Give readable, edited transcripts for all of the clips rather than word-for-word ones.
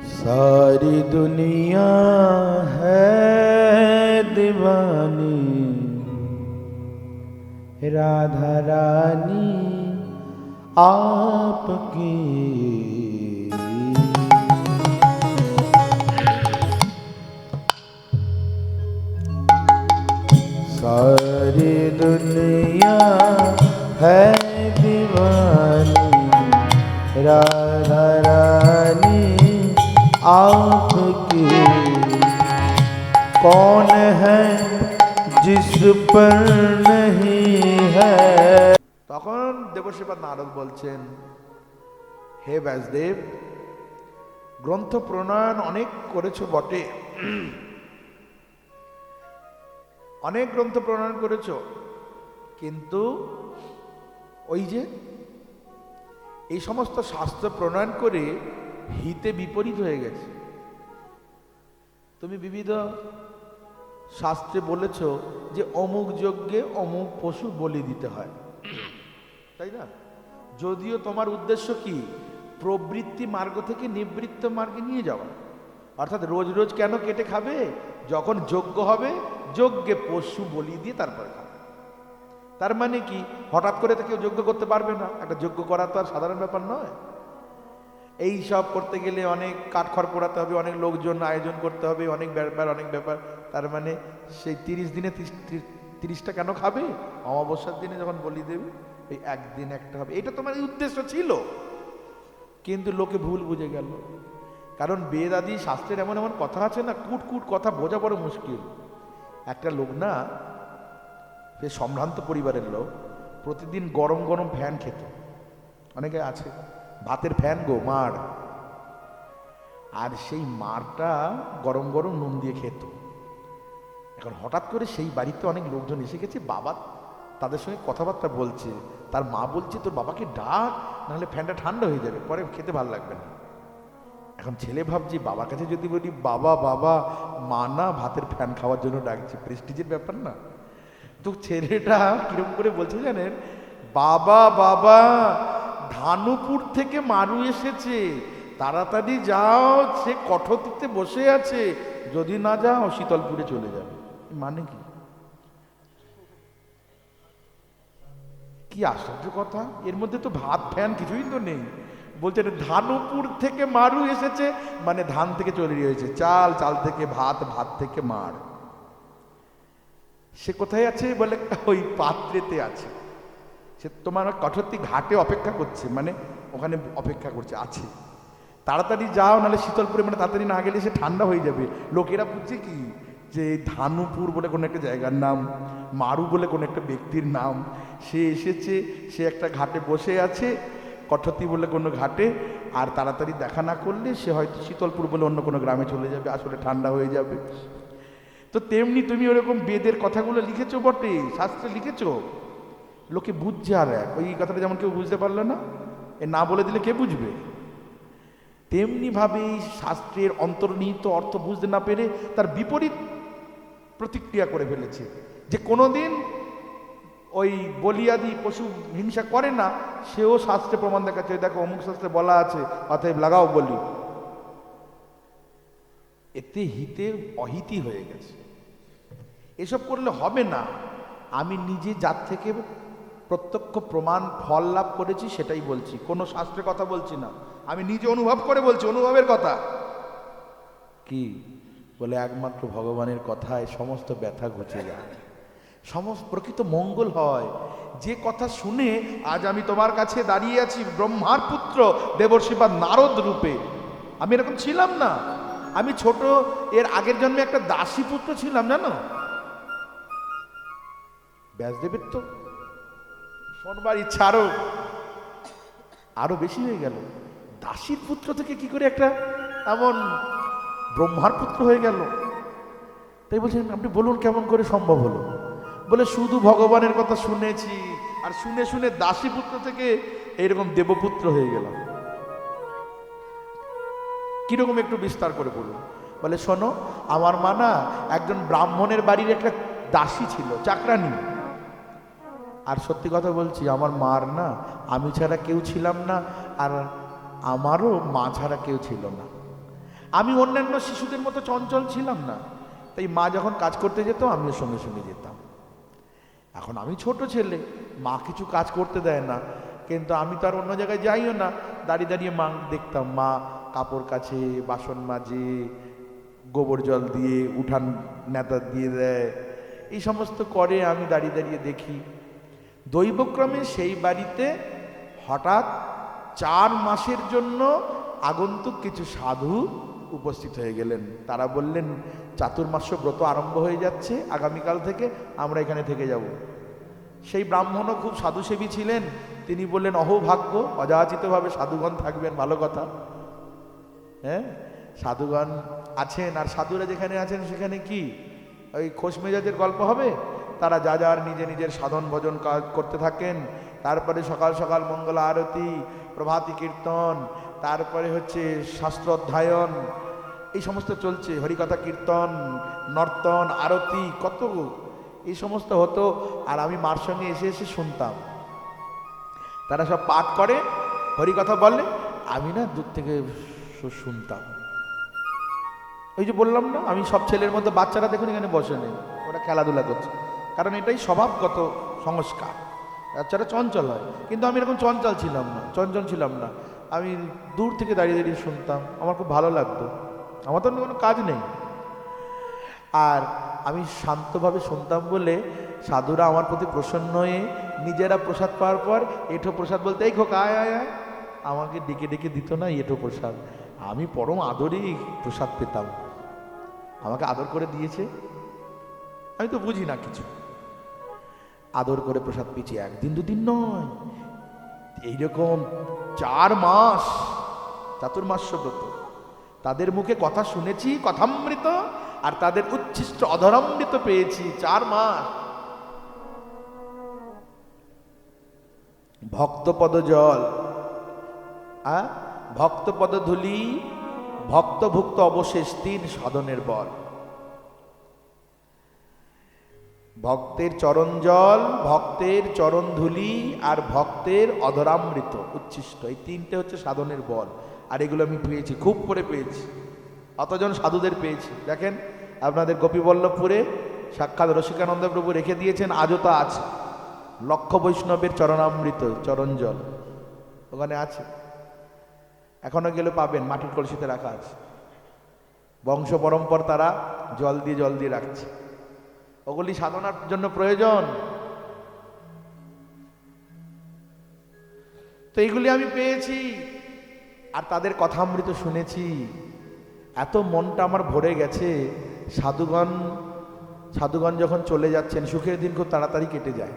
सारी दुनिया है दीवानी, राधा रानी आपकी। सारी दुनिया है दीवानी, राधा रानी आपकी। कौन है जिस पर नहीं है। তখন দেবশ্রীপাদ নারদ বলছেন, হে ব্যাসদেব, গ্রন্থ প্রণয়ন অনেক করেছো বটে, অনেক গ্রন্থ প্রণয়ন করেছো, কিন্তু ওই যে এই সমস্ত শাস্ত্র প্রণয়ন করে হিতে বিপরীত হয়ে গেছে। তুমি বিবিধ শাস্ত্রে বলেছ যে অমুক যজ্ঞে অমুক পশু বলি দিতে হয়, তাই না? যদিও তোমার উদ্দেশ্য কি, প্রবৃত্তি মার্গ থেকে নিবৃত্ত মার্গে নিয়ে যাওয়া। অর্থাৎ রোজ রোজ কেন কেটে খাবে, যখন যজ্ঞ হবে যজ্ঞে পশু বলি দিয়ে তারপরে খাবে। তার মানে কি, হঠাৎ করে তো কেউ যজ্ঞ করতে পারবে না, একটা যজ্ঞ করা তো আর সাধারণ ব্যাপার নয়। এই সব করতে গেলে অনেক কাঠখড় পোড়াতে হবে, অনেক লোকজন আয়োজন করতে হবে, অনেক ব্যাপার। তার মানে সেই 30 দিনে 30টা কেন খাবে? অমাবস্যার দিনে যখন বলি দেবে এই একদিন একটা হবে, এটা তোমার উদ্দেশ্য ছিল। কিন্তু লোকে ভুল বুঝে গেল, কারণ বেদ আদি শাস্ত্রের এমন এমন কথা আছে না, কুট কথা বোঝা বড় মুশকিল। একটা লোক না, সে সম্ভ্রান্ত পরিবারের লোক, প্রতিদিন গরম গরম ফ্যান খেত। অনেকে আছে ভাতের ফ্যান গো, মাড়, আর সেই মাড়টা গরম গরম নুন দিয়ে খেত। এখন হঠাৎ করে সেই বাড়িতে অনেক লোকজন এসে গেছে, বাবা তাদের সঙ্গে কথাবার্তা বলছে, তার মা বলছে তোর বাবাকে ডাক, নাহলে ফ্যানটা ঠান্ডা হয়ে যাবে, পরে খেতে ভালো লাগবে না। এখন ছেলে ভাবছি বাবার কাছে যদি বলি বাবা বাবা, মা না ভাতের ফ্যান খাওয়ার জন্য ডাকছে, প্রেস্টিজের ব্যাপার না। তো ছেলেটা কিরকম করে বলছে জানেন, বাবা বাবা ধানুপুর থেকে মারু এসেছে, তাড়াতাড়ি যাও, সে কঠতিতে বসে আছে, যদি না যাও শীতলপুরে চলে যাবে। মানে কি, কি আশ্চর্য কথা, এর মধ্যে তো ভাত ফ্যান কিছুই তো নেই। বলছে ধানুপুর থেকে মারু এসেছে, মানে ধান থেকে চলে রয়েছে চাল, চাল থেকে ভাত, ভাত থেকে মার। সে কোথায় আছে বলে, ওই পাত্রেতে আছে, সে তোমার কঠোরতি ঘাটে অপেক্ষা করছে, মানে ওখানে অপেক্ষা করছে, আছে, তাড়াতাড়ি যাও, নাহলে শীতলপুরে, মানে তাড়াতাড়ি না গেলে সে ঠান্ডা হয়ে যাবে। লোকেরা বুঝছে কি, যে ধানুপুর বলে কোনো একটা জায়গার নাম, মারু বলে কোনো একটা ব্যক্তির নাম, সে এসেছে, সে একটা ঘাটে বসে আছে, কঠতি বলে কোনো ঘাটে, আর তাড়াতাড়ি দেখা না করলে সে হয়তো শীতলপুর বলে অন্য কোনো গ্রামে চলে যাবে, আসলে ঠান্ডা হয়ে যাবে। তো তেমনি তুমি ওরকম বেদের কথাগুলো লিখেছো বটে, শাস্ত্রে লিখেছো, লোকে বুঝছে আর এক, ওই কথাটা যেমন কেউ বুঝতে পারলো না, এ না বলে দিলে কে বুঝবে? তেমনি ভাবে শাস্ত্রের অন্তর্নিহিত অর্থ বুঝতে না পেরে তার বিপরীত প্রতিক্রিয়া করে ফেলেছে, যে কোনোদিন ওই বলিয়াদি পশু হিংসা করে না, সেও শাস্ত্রে প্রমাণ দেখাচ্ছে, দেখো অমুক শাস্ত্রে বলা আছে, অতএব লাগাও বলি। এতে হিতে অহিতি হয়ে গেছে। এসব করলে হবে না। আমি নিজে যার থেকে প্রত্যক্ষ প্রমাণ ফল লাভ করেছি সেটাই বলছি, কোনো শাস্ত্রের কথা বলছি না, আমি নিজে অনুভব করে বলছি, অনুভবের কথা। কি বলে, একমাত্র ভগবানের কথায় সমস্ত ব্যথা ঘুচে যায়, সমস্ত প্রকৃত মঙ্গল হয়। যে কথা শুনে আজ আমি তোমার কাছে দাঁড়িয়ে আছি, ব্রহ্মার পুত্র দেবর্ষিপাদ নারদ রূপে। আমি এরকম ছিলাম না, আমি ছোট, এর আগের জন্মে একটা দাসী পুত্র ছিলাম, জানো? ব্যাসদেবের তো শোনবার ইচ্ছা আরো বেশি হয়ে গেল, দাসীর পুত্র থেকে কি করে একটা এমন ব্রহ্মার পুত্র হয়ে গেল? তাই বলছেন, আপনি বলুন কেমন করে সম্ভব হলো? বলে শুধু ভগবানের কথা শুনেছি, আর শুনে শুনে দাসী পুত্র থেকে এইরকম দেবপুত্র হয়ে গেলাম। কিরকম একটু বিস্তার করে বলুন। বলে শোনো, আমার মা না একজন ব্রাহ্মণের বাড়ির একটা দাসী ছিল, চাকরানী। আর সত্যি কথা বলছি, আমার মার না আমি ছাড়া কেউ ছিলাম না, আর আমারও মা ছাড়া কেউ ছিল না। আমি অন্যান্য শিশুদের মতো চঞ্চল ছিলাম না, তাই মা যখন কাজ করতে যেত আমিও সঙ্গে সঙ্গে যেতাম। এখন আমি ছোট ছেলে, মা কিছু কাজ করতে দেয় না, কিন্তু আমি তো আর অন্য জায়গায় যাইও না, দাঁড়িয়ে দাঁড়িয়ে মা দেখতাম মা কাপড় কাচে, বাসন মাজে, গোবর জল দিয়ে উঠান নেতা দিয়ে দেয়, এই সমস্ত করে, আমি দাঁড়িয়ে দাঁড়িয়ে দেখি। দৈবক্রমে সেই বাড়িতে হঠাৎ 4 মাসের জন্য আগন্তুক কিছু সাধু উপস্থিত হয়ে গেলেন। তারা বললেন, চাতুর্মাস্য ব্রত আরম্ভ হয়ে যাচ্ছে, আগামীকাল থেকে আমরা এখানে থেকে যাব। সেই ব্রাহ্মণও খুব সাধুসেবী ছিলেন, তিনি বললেন, অহোভাগ্য, অযাচিতভাবে সাধুগণ থাকবেন, ভালো কথা। হ্যাঁ, সাধুগণ আছেন, আর সাধুরা যেখানে আছেন সেখানে কি ওই খোশ মেজাজের গল্প হবে? তারা যা যার নিজে নিজের সাধন ভজন কাজ করতে থাকেন। তারপরে সকাল সকাল মঙ্গল আরতি, প্রভাতী কীর্তন, তারপরে হচ্ছে শাস্ত্র অধ্যয়ন, এই সমস্ত চলছে, হরিকথা কীর্তন, নর্তন, আরতি, কত এই সমস্ত হতো। আর আমি মার সঙ্গে এসে এসে শুনতাম, তারা সব পাঠ করে, হরিকথা বলে, আমি না দূর থেকে শুনতাম। ওই যে বললাম না, আমি সব ছেলের মধ্যে, বাচ্চারা দেখুন এখানে বসে নেই, ওরা খেলাধুলা করছে, কারণ এটাই স্বভাবগত সংস্কার। বাচ্চারা চঞ্চল হয়, কিন্তু আমি এরকম চঞ্চল ছিলাম না। আমি দূর থেকে দাঁড়িয়ে দাঁড়িয়ে শুনতাম, আমার খুব ভালো লাগতো, আমার তো কোনো কাজ নেই। আর আমি শান্তভাবে শুনতাম বলে সাধুরা আমার প্রতি প্রসন্ন হয়ে নিজেরা প্রসাদ পাওয়ার পর এঁঠো প্রসাদ বলতে, এই খোকা আয় আয় আয়, আমাকে ডেকে ডেকে দিত না এঁঠো প্রসাদ। আমি পরম আদরেই প্রসাদ পেতাম, আমাকে আদর করে দিয়েছে, আমি তো বুঝি না কিছু, আদর করে প্রসাদ পেয়েছি। 1 দিন 2 দিন নয়, এইরকম 4 মাস চাতুর্মাস্য ব্রত। তাদের মুখে কথা শুনেছি, কথামৃত, আর তাদের উচ্ছিষ্ট অধরামৃত পেয়েছি 4 মাস। ভক্তপদ জল, ভক্তপদ ধুলি, ভক্তভুক্ত অবশেষ 3 সাধনের বল। ভক্তের চরণ জল, ভক্তের চরণ ধুলি, আর ভক্তের অধরামৃত উচ্ছিষ্ট, এই 3টে হচ্ছে সাধনের বল। আর এগুলো আমি পেয়েছি, খুব করে পেয়েছি, অতজন সাধুদের পেয়েছি। দেখেন আপনাদের গোপীবল্লভপুরে সাক্ষাৎ রসিকানন্দ প্রভু রেখে দিয়েছেন, আজও তা আছে, লক্ষ বৈষ্ণবের চরণামৃত, চরণ জল ওখানে আছে, এখনো গেলে পাবেন, মাটির কলসিতে রাখা আছে, বংশ পরম্পর তারা জল দিয়ে রাখছে। ওগুলি সাধনার জন্য প্রয়োজন। তো এইগুলি আমি পেয়েছি, আর তাদের কথামৃত শুনেছি, এত মনটা আমার ভরে গেছে। সাধুগণ যখন চলে যাচ্ছেন, সুখের দিন খুব তাড়াতাড়ি কেটে যায়,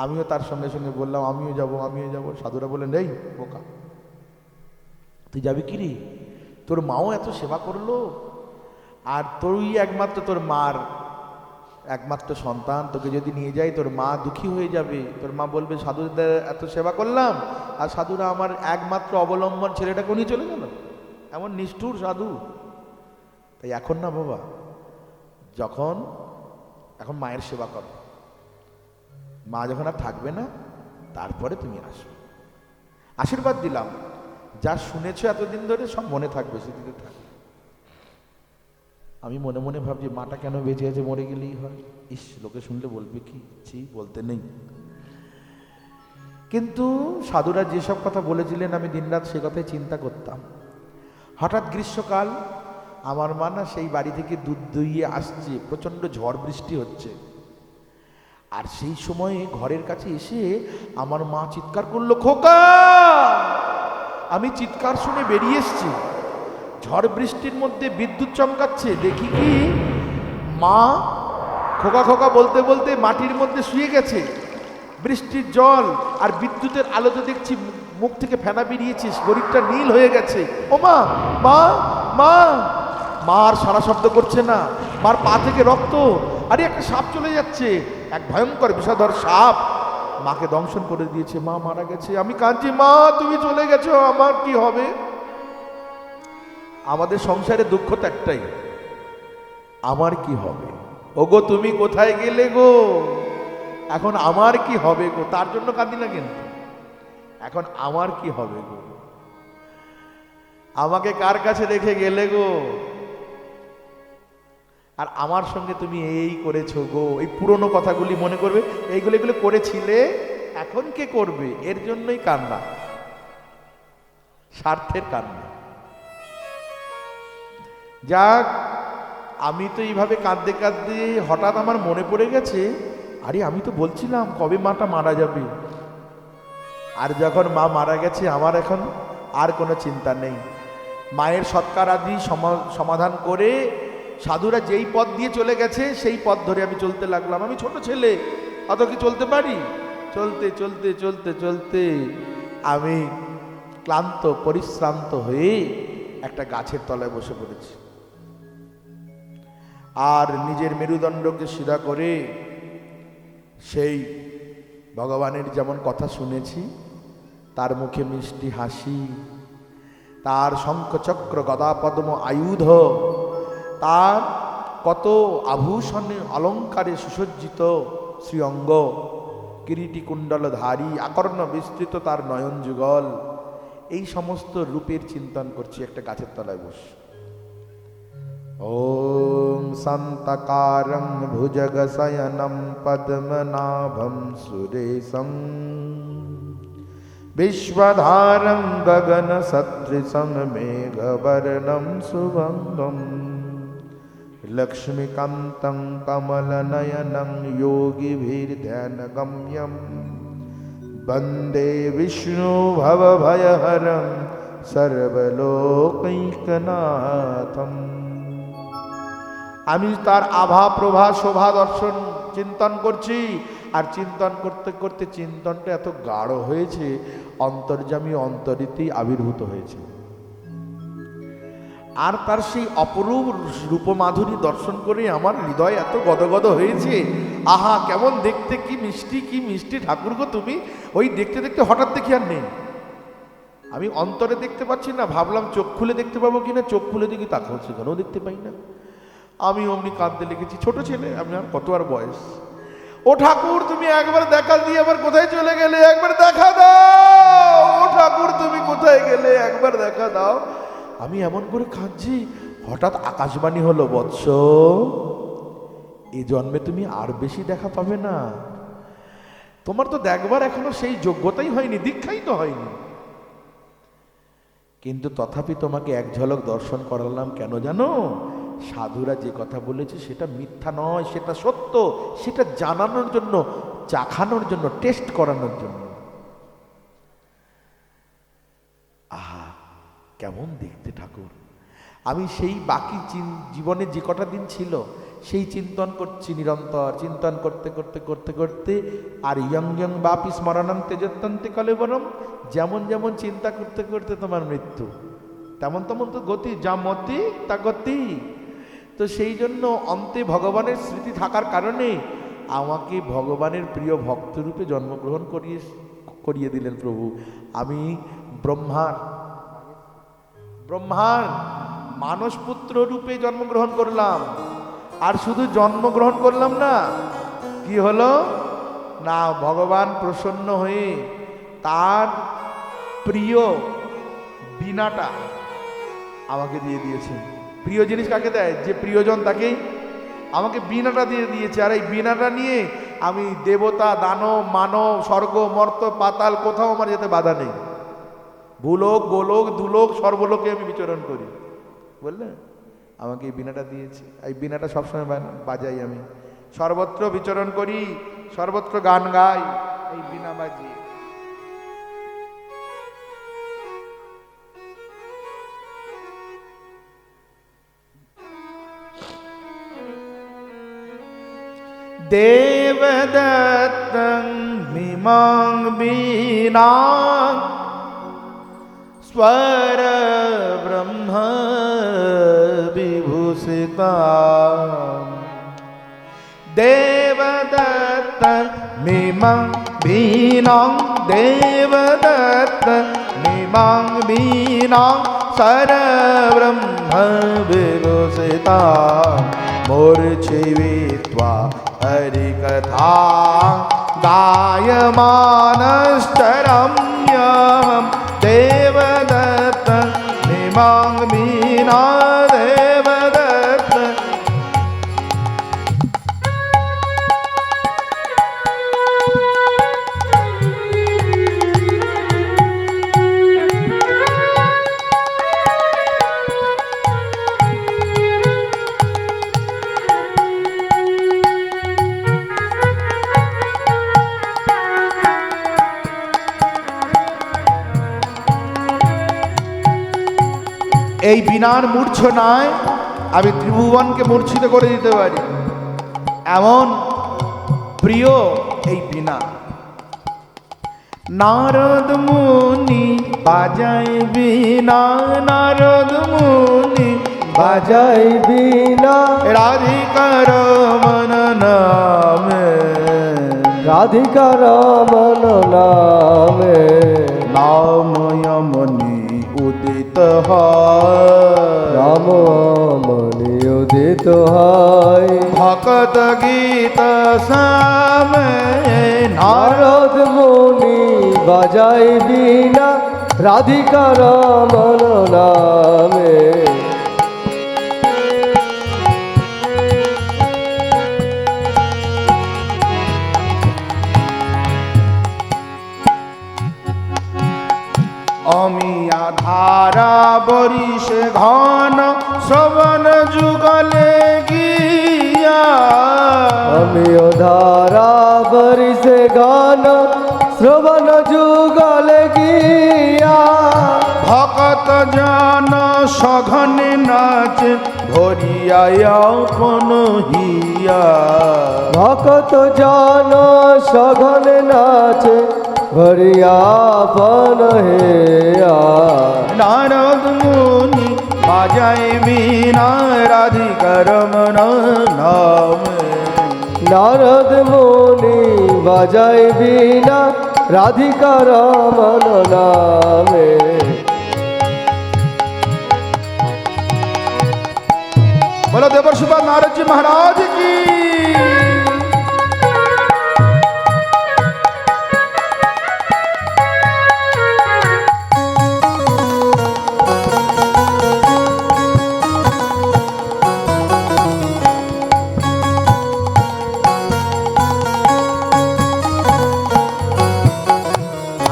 আমিও তার সঙ্গে সঙ্গে বললাম, আমিও যাব। সাধুরা বললেন, এই বোকা, তুই যাবি কি রে? তোর মাও এত সেবা করলো, আর তুই একমাত্র তোর মার একমাত্র সন্তান, তোকে যদি নিয়ে যাই তোর মা দুঃখী হয়ে যাবে, তোর মা বলবে সাধুদের এত সেবা করলাম, আর সাধুরা আমার একমাত্র অবলম্বন ছেলেটাকে নিয়ে চলে গেল, এমন নিষ্ঠুর সাধু। তাই এখন না বাবা, এখন মায়ের সেবা করো, মা যখন আর থাকবে না তারপরে তুমি আসবে। আশীর্বাদ দিলাম, যা শুনেছো এতদিন ধরে সব মনে থাকবে, স্মৃতিতে থাকবে। আমি মনে মনে ভাবছি, মাটা কেন বেঁচে আছে, মরে গেলেই হয়, ইস, লোকে শুনলে বলবে কি, বলতে নেই। কিন্তু সাধুরা যেসব কথা বলেছিলেন আমি দিনরাত সে কথাই চিন্তা করতাম। হঠাৎ গ্রীষ্মকাল, আমার মা না সেই বাড়ি থেকে দুধ দইয়ে আসছে, প্রচণ্ড ঝড় বৃষ্টি হচ্ছে, আর সেই সময়ে ঘরের কাছে এসে আমার মা চিৎকার করলো, খোকা! আমি চিৎকার শুনে বেরিয়ে এসছি, ঝড় বৃষ্টির মধ্যে বিদ্যুৎ চমকাচ্ছে, দেখি কি মা খোকা খোকা বলতে বলতে মাটির মধ্যে শুয়ে গেছে। বৃষ্টির জল আর বিদ্যুতের আলোতে দেখছি মুখ থেকে ফেনা বেরিয়েছে, শরীরটা নীল হয়ে গেছে। ও মা, মা, মা! মা আর সারা শব্দ করছে না, মার পা থেকে রক্ত, আরে একটা সাপ চলে যাচ্ছে, এক ভয়ঙ্কর বিষধর সাপ মাকে দংশন করে দিয়েছে, মা মারা গেছে। আমি কাঁদছি, মা তুমি চলে গেছো, আমার কি হবে? আমাদের সংসারে দুঃখ তো একটাই, আমার কি হবে? ওগো তুমি কোথায় গেলে গো? এখন আমার কি হবে গো? তার জন্য কাঁদি না, কিন্তু এখন আমার কি হবে গো? আমাকে কার কাছে রেখে গেলে গো? আর আমার সঙ্গে তুমি এই করেছো গো, এই পুরনো কথাগুলি মনে করবে, এইগুলো এগুলো করেছিলে, এখন কে করবে? এর জন্যই কান্না, স্বার্থের কান্না। যাক, আমি তো এইভাবে কাঁদতে কাঁদতে হঠাৎ আমার মনে পড়ে গেছে, আরে আমি তো বলছিলাম কবে মাটা মারা যাবে। আর যখন মা মারা গেছে, আমার এখন আর কোনো চিন্তা নেই। মায়ের সৎকার আদি সমাধান করে সাধুরা যেই পথ দিয়ে চলে গেছে সেই পথ ধরে আমি চলতে লাগলাম। আমি ছোট ছেলে, অত কি চলতে পারি? চলতে চলতে চলতে চলতে আমি ক্লান্ত পরিশ্রান্ত হয়ে একটা গাছের তলায় বসে পড়েছি। আর নিজের মেরুদণ্ডকে সিধা করে সেই ভগবানের যেমন কথা শুনেছি, তার মুখে মিষ্টি হাসি, তার শঙ্খচক্র গদা পদ্ম আয়ুধ, তার কত আভূষণে অলঙ্কারে সুসজ্জিত শ্রীঅঙ্গ, কিরীটি কুণ্ডলধারী, আকর্ণ বিস্তৃত তার নয়ন যুগল, এই সমস্ত রূপের চিন্তন করছি একটা গাছের তলায় বসে। ওম শান্তকারং ভুজগশয়নম পদ্মনাভম সুরেশম विश्वधारं गगन सदृशं मेघवर्णं शुभंगं लक्ष्मीकान्तं कमलनयनं योगिभिर्ध्यानगम्यं वन्दे विष्णु भवभयहरं सर्वलोकैकनाथम्। আমি তার আভা প্রভা শোভা দর্শন চিন্তন করছি, আর চিন্তন করতে করতে চিন্তনটা এত গাঢ় হয়েছে, অন্তর্যামী অন্তরিতেই আবির্ভূত হয়েছে। আর তার সেই অপরূপ রূপমাধুরী দর্শন করে আমার হৃদয় এত গদগদ হয়েছে। আহা, কেমন দেখতে, কি মিষ্টি ঠাকুর গো তুমি। ওই দেখতে দেখতে হঠাৎ দেখি আর নেই, আমি অন্তরে দেখতে পাচ্ছি না, ভাবলাম চোখ খুলে দেখতে পাবো কিনা, চোখ খুলে দেখি তাকাও, সেখানেও দেখতে পাই না। আমি অমনি কাঁদতে লেগেছি, ছোট ছেলে, আমি আর কত আর বয়স। ও ঠাকুর, তুমি একবার দেখা দিয়ে আবার কোথায় চলে গেলে, একবার দেখা দাও। ও ঠাকুর, তুমি কোথায় গেলে, একবার দেখা দাও। আমি এমন করে কাঁদছি, হঠাৎ আকাশবাণী হলো, বৎস, এই জন্মে তুমি আর বেশি দেখা পাবে না, তোমার তো দেখবার এখনো সেই যোগ্যতাই হয়নি, দীক্ষাই তো হয়নি, কিন্তু তথাপি তোমাকে এক ঝলক দর্শন করালাম। কেন জানো? সাধুরা যে কথা বলেছে সেটা মিথ্যা নয়, সেটা সত্য, সেটা জানানোর জন্য, চাখানোর জন্য, টেস্ট করানোর জন্য। আহা, কেমন দেখতে ঠাকুর। আমি সেই বাকি জীবনে যে কটা দিন ছিল সেই চিন্তন করছি নিরন্তর, চিন্তন করতে করতে করতে করতে, আর ইয়ং ইয়ং বাপি স্মরণম তেজত্তন্তে কলেবরম, যেমন যেমন চিন্তা করতে করতে তোমার মৃত্যু, তেমন তেমন তো গতি, যা মতি তা গতি। তো সেই জন্য অন্তে ভগবানের স্মৃতি থাকার কারণে আমাকে ভগবানের প্রিয় ভক্তরূপে জন্মগ্রহণ করিয়ে দিলেন প্রভু। আমি ব্রহ্মার মানসপুত্র রূপে জন্মগ্রহণ করলাম। আর শুধু জন্মগ্রহণ করলাম না, কি হলো না, ভগবান প্রসন্ন হয়ে তার প্রিয় বীণাটা আমাকে দিয়ে দিয়েছেন। প্রিয় জিনিস কাকে দেয়? যে প্রিয়জন তাকেই। আমাকে বীণাটা দিয়ে দিয়েছে, আর এই বীণাটা নিয়ে আমি দেবতা, দানব, মানব, স্বর্গ, মর্ত, পাতাল, কোথাও আমার যেতে বাধা নেই। ভূলোক, গোলোক, দুলোক, সর্বলোকে আমি বিচরণ করি। বললেন আমাকে এই বীণাটা দিয়েছে, এই বীণাটা সবসময় বাজাই, আমি সর্বত্র বিচরণ করি, সর্বত্র গান গাই, এই বীণা বাজিয়ে। देवदत्तं मिमां वीणां स्वर ब्रह्म विभूषितां, देवदत्तं मिमां वीणां, देवदत्तं मिमां वीणां स्वर ब्रह्म विभूषितां, मूर्छित्वा हरिकथा गायमानस्तरम्यहं, देवदत्तं মিমাং বিনা দেবদত্ত। এই বিনার মূর্ছনায় আমি ত্রিভুবনকে মূর্ছিত করে দিতে পারি, এমন প্রিয় এই বিনা। নারদ মুনি বাজায় বিনা, নারদ মুনি বাজাই বিনা রাধিকার মন নামে, রাধিকার মন নামে। নাময়মনি উদিত হয়, রাম মনি উদিত হয়। ভকত গীত সামে নারদ মুনি বাজাই বিনা রাধিকার মন নামে। অমিয়া ধারা বরিশে ঘন শ্রবণ যুগলে গিয়া, আমিও ধারা বরিশে গান শ্রবণ যুগল গিয়া। ভকত জন সঘনে নাচ ধরিয়া আপন হিয়া, ভকত জন সঘন নাচে ভরিয়া পন হেয়া। নারদ মুনি বাজায় বিনা রাধিকার মন নামে, নারদ মুনি বাজাই বিনা রাধিকার মন নামে। बोलो देवर्षि नारद जी महाराज की।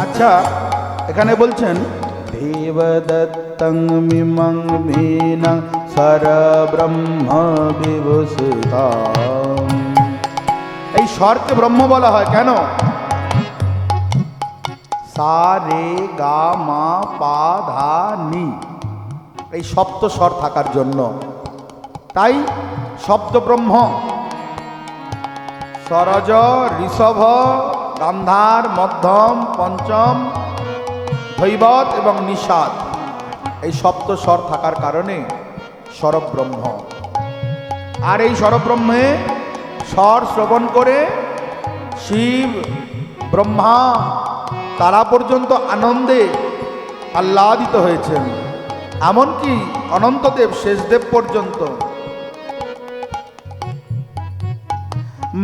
আচ্ছা, এখানে বলছেন দেবদত্তং মিমং বিনা সরব্রহ্ম বিভূষিতাম। এই স্বরকে ব্রহ্ম বলা হয় কেন? সা রে গা মা পা ধা নি, এই সপ্ত স্বর থাকার জন্য, তাই শব্দ ব্রহ্ম। সরজ, ঋষভ, গান্ধার, মধ্যম, পঞ্চম, ধৈবত এবং নিষাদ, এই সপ্ত স্বর থাকার কারণে স্বরব্রহ্ম। আর এই স্বরব্রহ্মে স্বর শ্রবণ করে শিব, ব্রহ্মা, তারা পর্যন্ত আনন্দে আহ্লাদিত হয়েছেন, এমনকি অনন্তদেব শেষদেব পর্যন্ত।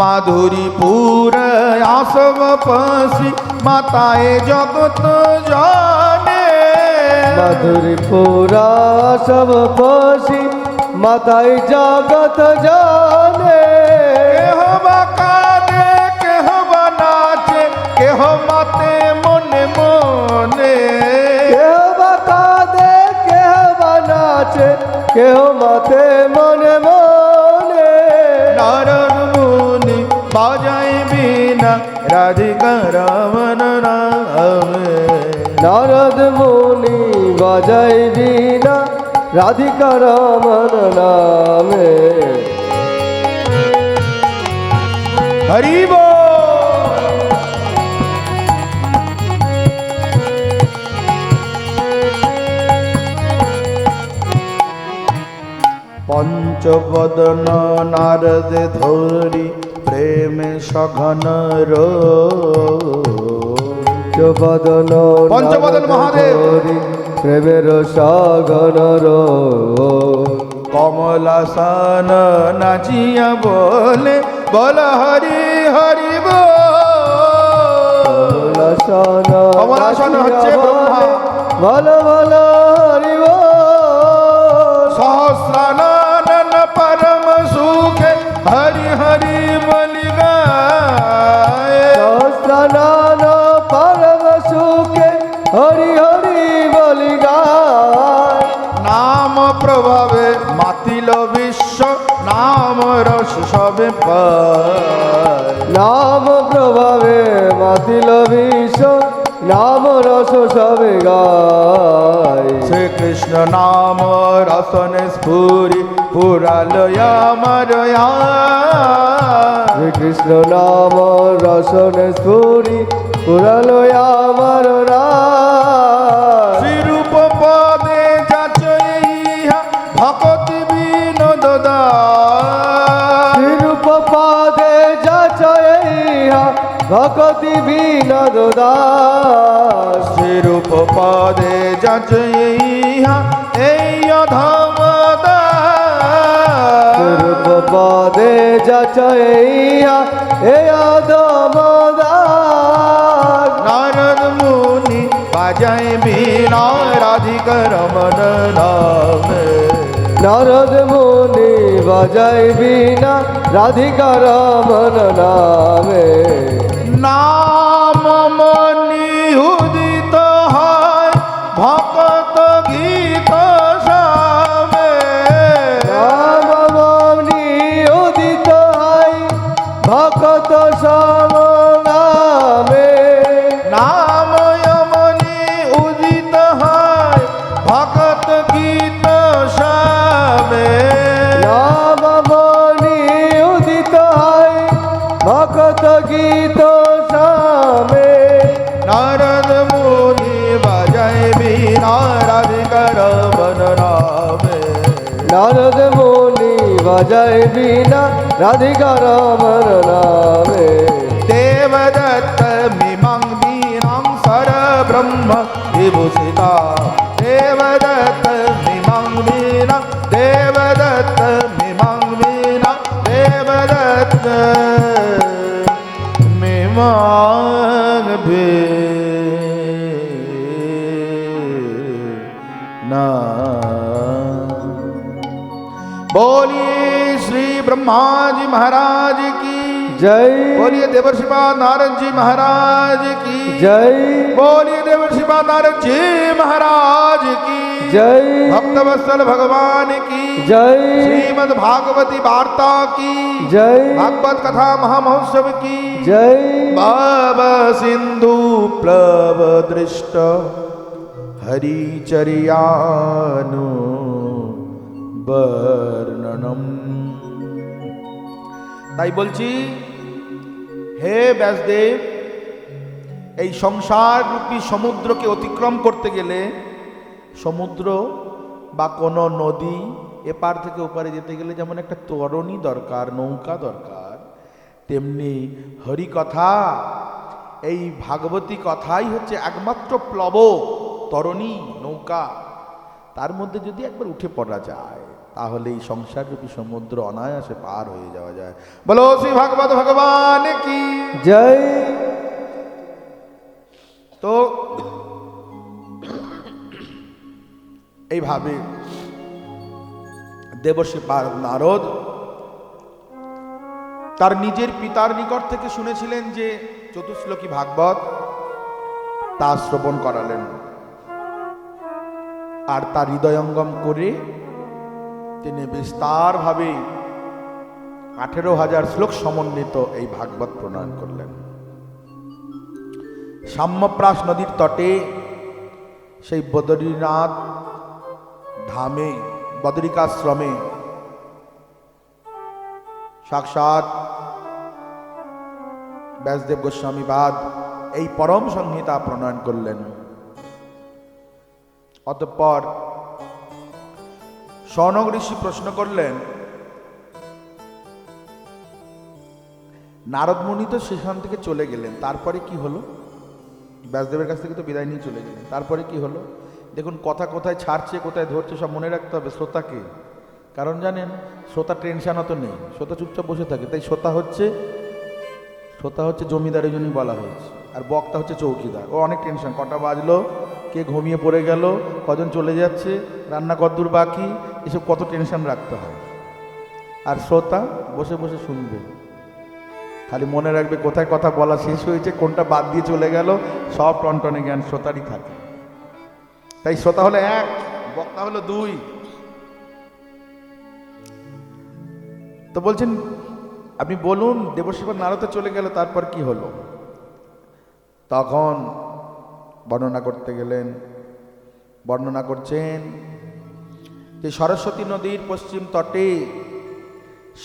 মাধুরীপুর আসব পশি মাতায়ে জগত জানে, মাধুরীপুরা সব পশি মাতাই জগত জানে। কেহ বা কাঁদে কেহ বা নাচে কেহ মাতে মনে মনে, কেহ বা কাঁদে কেহ বা নাচে কেহ মাতে মনে মনে। নারদ মুনি বাজায় বিনা রাধিকার মন নামে, নারদ মুনি বাজাই বিনা রাধিকার মন নামে। হরি বল। পঞ্চবদন নারদ ধরি প্রেমে সঘন রো, পঞ্চবদন মহাদেব প্রেমের সঘন রো। কমলাসন নাচিয়া বলে বল হরি হরি বল। কমলাসন কমলাসন হচ্ছে ব্রহ্মা। বল বল হরি বল। নাম প্রভাবে মাতিল বিশ্ব, নাম রস সবে পায়। নাম প্রভাবে মাতিল বিশ্ব, নাম রস সবে গায়। শ্রীকৃষ্ণ নাম রসনে স্ফুরি পুরালো আমার শ্রীকৃষ্ণ নাম রসনে স্ফুরি পুরালো আমার রায়। শ্রীরূপ পদে যাচইহা ভকতি বিনোদ দাস। শ্রীরূপ পাদে যাচইহা ভকতি বিনোদ দাস। শ্রীরূপ পদে যাচইহা এই অধম দাস। শ্রীরূপ পাদে যাচইহা এ অধম দাস। নারদ মুনি বাজায় বীণা রাধিকা রমন নামে। নারদ মুনি বাজায় বীণা রাধিকা রমন নামে। নাম মনি উদিত হয় ভকত গীত সামে। নাম মনি উদিত হয় ভকত সম নামে। নাম মনি উদিত হয় ভকত গীত সামে। নাম মনি উদিত হয় ভকত গীত সামে। নারদ মুনি বাজায় বীণা রাধিকা রমন নামে। নারদ মুনি বাজায় বীণা রাধিকা রমন নামে। দেবদত্ত মিমাং বীণাং সর ব্রহ্ম বিভূষিতা। দেবদত্ত মিমাং বীণাং, দেবদত্ত মিমাং বীণাং, দেবদত্ত মিমাং বীণা। बोलिए श्री ब्रह्मा जी महाराज की जय। बोलिए देवर्षि नारद जी महाराज की जय। बोलिए देवर्षि नारद जी महाराज की जय। भक्तवत्सल भगवान की जय। श्रीमद् भागवती वार्ता की जय। भागवत कथा महामहोत्सव की जय। बाबा सिंधु प्लव दृष्ट हरिचर्यानु বর্ণনম। তাই বলছি, হে ব্যাসদেব, এই সংসার রূপী সমুদ্রকে অতিক্রম করতে গেলে সমুদ্র বা কোনো নদী এপার থেকে ওপারে যেতে গেলে যেমন একটা তরণী দরকার, নৌকা দরকার, তেমনি হরি কথা, এই ভাগবতী কথাই হচ্ছে একমাত্র প্লবক, তরণী, নৌকা। তার মধ্যে যদি একবার উঠে পড়া যায় তাহলে এই সংসার রূপী সমুদ্র অনায়াসে পার হয়ে যাওয়া যায়। বলো শ্রী ভাগবত ভগবান কি জয়। তো এইভাবে দেবর্ষি নারদ তার নিজের পিতার নিকট থেকে শুনেছিলেন যে চতুশ্লোকী ভাগবত, তা শ্রবণ করালেন আর তার হৃদয়ঙ্গম করে তিনি বিস্তারভাবে 18,000 শ্লোক সমন্বিত এই ভাগবত প্রণয়ন করলেন। সাম্যপ্রাস নদীর তটে সেই বদ্রীনাথ ধামে, বদরিকাশ্রমে সাক্ষাৎ ব্যাসদেব গোস্বামীবাদ এই পরম সংহিতা প্রণয়ন করলেন। অতঃপর শৌনক ঋষি প্রশ্ন করলেন, নারদ মুনি তো সেখান থেকে চলে গেলেন, তারপরে কি হলো? ব্যাসদেবের কাছ থেকে তো বিদায় নিয়ে চলে গেলেন, তারপরে কি হলো? দেখুন, কথা কোথায় ছাড়ছে কোথায় ধরছে সব মনে রাখতে হবে শ্রোতাকে। কারণ জানেন, শ্রোতা টেনশন অত নেই, শ্রোতা চুপচাপ বসে থাকে। তাই শ্রোতা হচ্ছে জমিদারের জন্যই বলা হয়েছে, আর বক্তা হচ্ছে চৌকিদার। ও অনেক টেনশন, কটা বাজলো, কে ঘুমিয়ে পড়ে গেল, কজন চলে যাচ্ছে, রান্না কদ্দূর বাকি, এসব কত টেনশন রাখতে হয়। আর শ্রোতা বসে বসে শুনবে, খালি মনে রাখবে কোথায় কথা বলা শেষ হয়েছে, কোনটা বাদ দিয়ে চলে গেল, সব টনটনে জ্ঞান শ্রোতারই থাকে। তাই শ্রোতা হলো এক, বক্তা হলো দুই। তো বলছেন আপনি বলুন, দেবশিবা নারদে চলে গেল, তারপর কি হলো? তখন বর্ণনা করতে গেলেন, বর্ণনা করছেন যে সরস্বতী নদীর পশ্চিম তটে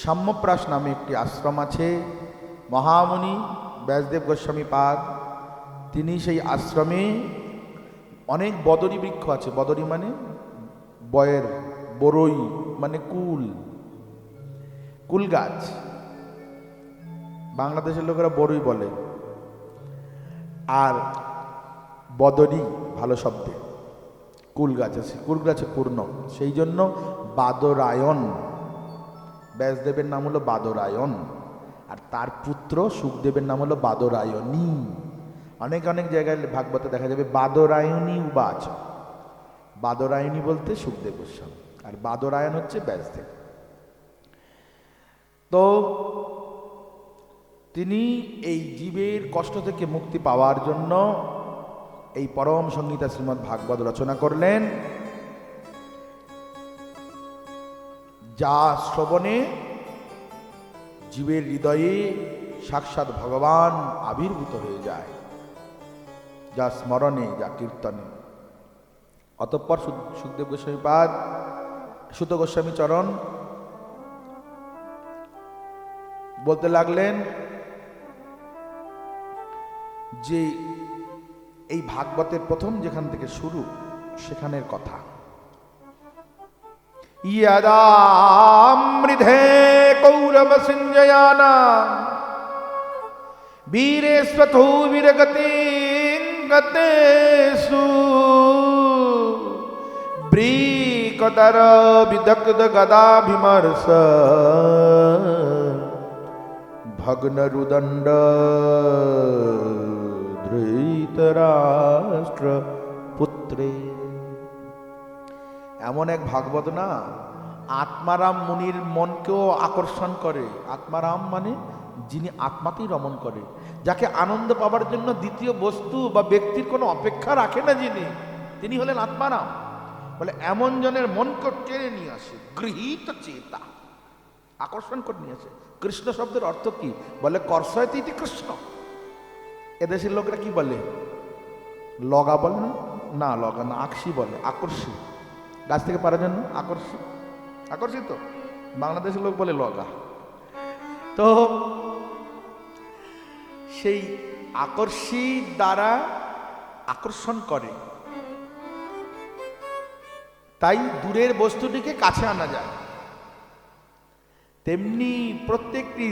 সাম্যপ্রাস নামে একটি আশ্রম আছে। মহামুনি ব্যাসদেব গোস্বামী পাদ তিনি সেই আশ্রমে, অনেক বদরি বৃক্ষ আছে। বদরি মানে বয়ের, বরই মানে কুল, কুল গাছ। বাংলাদেশের লোকেরা বরই বলে, আর বদরি ভালো শব্দে। কুল গাছ আছে, কুল গাছে পূর্ণ, সেই জন্য বাদরায়ণ, ব্যাসদেবের নাম হলো বাদরায়ণ, আর তার পুত্র সুখদেবের নাম হলো বাদরায়ণী। অনেক অনেক জায়গায় ভাগবতে দেখা যাবে বাদরায়ণী উবাচ। বাদরায়ণী বলতে সুখদেব গোস্বামী, আর বাদরায়ণ হচ্ছে ব্যাসদেব। তো তিনি এই জীবের কষ্ট থেকে মুক্তি পাওয়ার জন্য এই পরম সংহিতা শ্রীমদ্ ভাগবত রচনা করলেন, যা শ্রবণে জীবের হৃদয়ে সাক্ষাৎ ভগবান আবির্ভূত হয়ে যায়, যা স্মরণে, যা কীর্তনে। অতঃপর সুখদেব গোস্বামী পাদ, সুত গোস্বামী চরণ বলতে লাগলেন যে এই ভাগবতের প্রথম যেখান থেকে শুরু সেখানের কথা। ইয়াদামৃধে কৌরব সিঞ্জয়ানা বীরেশ্বথো বীরগতি গতেষু ব্রীকতর বিদগ্ধ গদাভিমর্ষ ভগ্নরুদণ্ড ধৃতরাষ্ট্র পুত্রে। এমন এক ভাগবত না, আত্মারাম মুনির মনকেও আকর্ষণ করে। আত্মারাম মানে যিনি আত্মাতেই রমণ করে, যাকে আনন্দ পাবার জন্য দ্বিতীয় বস্তু বা ব্যক্তির কোনো অপেক্ষা রাখে না যিনি, তিনি হলেন আত্মারাম। বলে এমন জনের মনকে টেনে নিয়ে আসে, গৃহীত চেতা, আকর্ষণ করে নিয়ে আসে। কৃষ্ণ শব্দের অর্থ কি? বলে কর্ষয়তি ইতি কৃষ্ণ। এদেশের লোকরা কি বলে? লগা বলে না? না, লগা না, আকর্ষি বলে, আকর্ষি। গাছ থেকে পারার জন্য আকর্ষি, আকর্ষিত। বাংলাদেশের লোক বলে লগা। তো সেই আকর্ষি দ্বারা আকর্ষণ করে, তাই দূরের বস্তুটিকে কাছে আনা যায়। তেমনি প্রত্যেকটি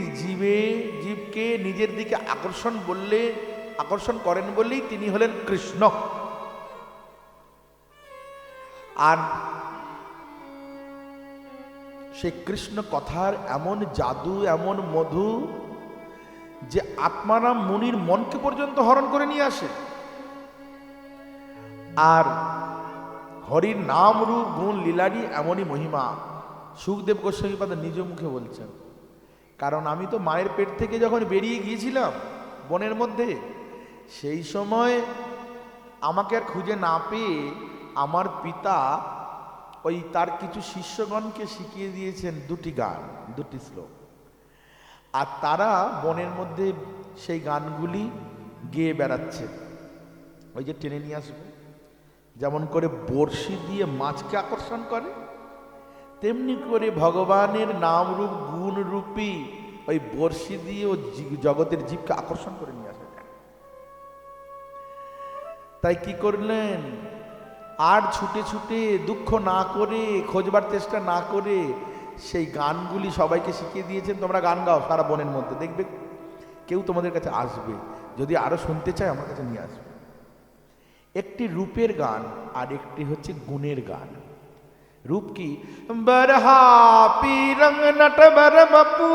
জীবকে নিজের দিকে আকর্ষণ করেন বলেই তিনি হলেন কৃষ্ণ। আর সেই কৃষ্ণ কথার এমন জাদু, এমন মধু, যে আত্মারাম মুনির মনকে পর্যন্ত হরণ করে নিয়ে আসে। আর হরির নাম রূপ গুণ লীলারই এমনই মহিমা। সুখদেব গোস্বামী পাদ নিজ মুখে বলছেন, কারণ আমি তো মায়ের পেট থেকে যখন বেরিয়ে গিয়েছিলাম বনের মধ্যে, সেই সময় আমাকে আর খুঁজে না পেয়ে আমার পিতা ওই তার কিছু শিষ্যগণকে শিখিয়ে দিয়েছেন দুটি গান, দুটি শ্লোক। আর তারা বনের মধ্যে সেই গানগুলি গেয়ে বেড়াচ্ছে। ওই যে টেনে নিয়ে আসবে, যেমন করে বড়শি দিয়ে মাছকে আকর্ষণ করে, তেমনি করে ভগবানের নাম রূপ গুণ রূপী ওই বড়শি দিয়ে ও জগতের জীবকে আকর্ষণ করে নিয়ে আসা যায়। তাই কি করলেন? আর ছুটে ছুটে দুঃখ না করে, খোঁজবার চেষ্টা না করে সেই গানগুলি সবাইকে শিখিয়ে দিয়েছেন। তোমরা গান গাও সারা বনের মধ্যে, দেখবে কেউ তোমাদের কাছে আসবে, যদি আরো শুনতে চায় আমার কাছে নিয়ে আসবে। একটি রূপের গান আর একটি হচ্ছে গুণের গান। रूप की बरहा पीरंग नटवर बपू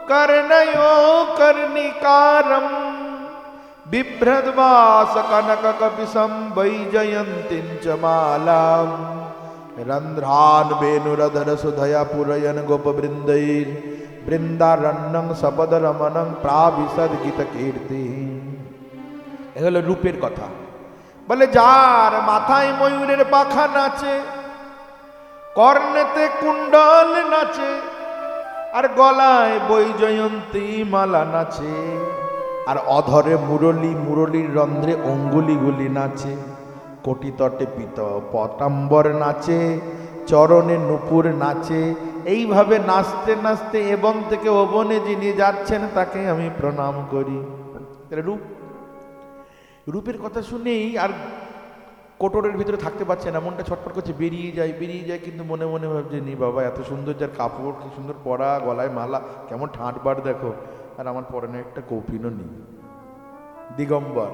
कर्णयो कर्णिकारम बिभ्रद्वास कनक कपिसं वैजयन्तीं च मालां रन्ध्रान् वेणुरधर सुधया पुरयन गोपवृन्दैर् বৃন্দারণ্যং সপদরমণং প্রাবিশদ গীত কীর্তি। এ হলো রূপের কথা। বলে যার মাথায় ময়ূরের পাখা নাচে, কর্ণেতে কুণ্ডল নাচে, আর গলায় বৈজয়ন্তী মালা নাচে, আর অধরে মুরলী, মুরলীর রন্ধ্রে অঙ্গুলিগুলি নাচে, কোটি তটে পিত পটাম্বর নাচে, চরণে নুপুর নাচে। এইভাবে নাচতে নাচতে এবং থেকে ওবনে যিনি যাচ্ছেন তাকে আমি প্রণাম করি। রূপ, রূপের কথা শুনেই আর কোটরের ভিতরে থাকতে পারছে না, মনটা ছটফট করছে, বেরিয়ে যায়, কিন্তু মনে মনে ভাবছে নি বাবা এত সুন্দর যার কাপড়, কি সুন্দর পরা, গলায় মালা, কেমন ঠাঁট বার দেখো, আর আমার পরনে একটা কৌপিনও নেই, দিগম্বর।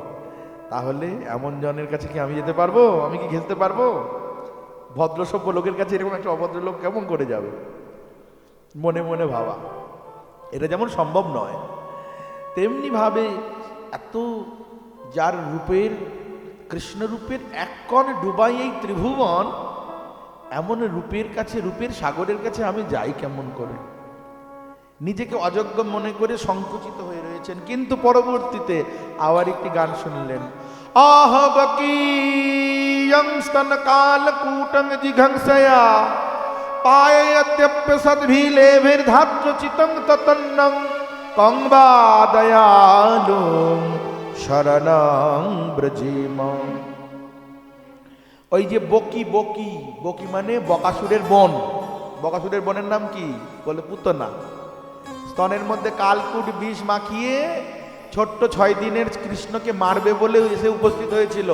তাহলে এমন জনের কাছে কি আমি যেতে পারবো? আমি কি ঘেঁচতে পারবো? ভদ্র সভ্য লোকের কাছে এরকম একটা অভদ্র লোক কেমন করে যাবে? মনে মনে ভাবা, এটা যেমন সম্ভব নয়, তেমনি ভাবে এত যার রূপের, কৃষ্ণ রূপের এক কণ ডুবাই এই ত্রিভুবন, এমন রূপের কাছে, রূপের সাগরের কাছে আমি যাই কেমন করে? নিজেকে অযোগ্য মনে করে সংকুচিত হয়ে রয়েছেন। কিন্তু পরবর্তীতে আবার একটি গান শুনলেন, আহবকীয়ং স্তন কালকূটং জিঘংসয়া পায়ত্যপ্য সদ্ভিলেভির ধাত্র চিতং ততন্নং কং বা দয়ালুং শরণং ব্রজেম। ওই যে বকি, বকি, বকি মানে বকাসুরের বোন। বকাসুরের বোনের নাম কি? বলে পুতনা। স্তনের মধ্যে কালকুট বিষ মাখিয়ে ছোট্ট 6 দিনের কৃষ্ণকে মারবে বলে এসে উপস্থিত হয়েছিল,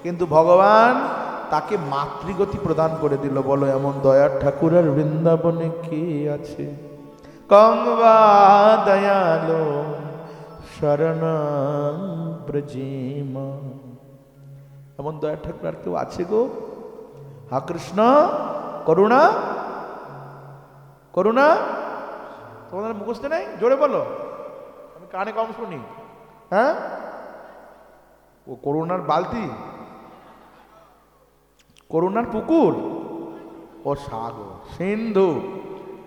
কিন্তু ভগবান তাকে মাতৃগতি প্রদান করে দিল। বলো এমন দয়ার ঠাকুর আর বৃন্দাবনে কে আছে? কং বা দয়ালো শরণং ব্রজেম। এমন দয়ার ঠাকুর আর কেউ আছে গো? হা কৃষ্ণ করুণা, করুণা। তোমাদের মুখস্থ নেই? জোরে বলো, আমি কানে কম শুনি। হ্যাঁ, ও করুণার বালতি, করুণার পুকুর, ও সাগর, সিন্ধু।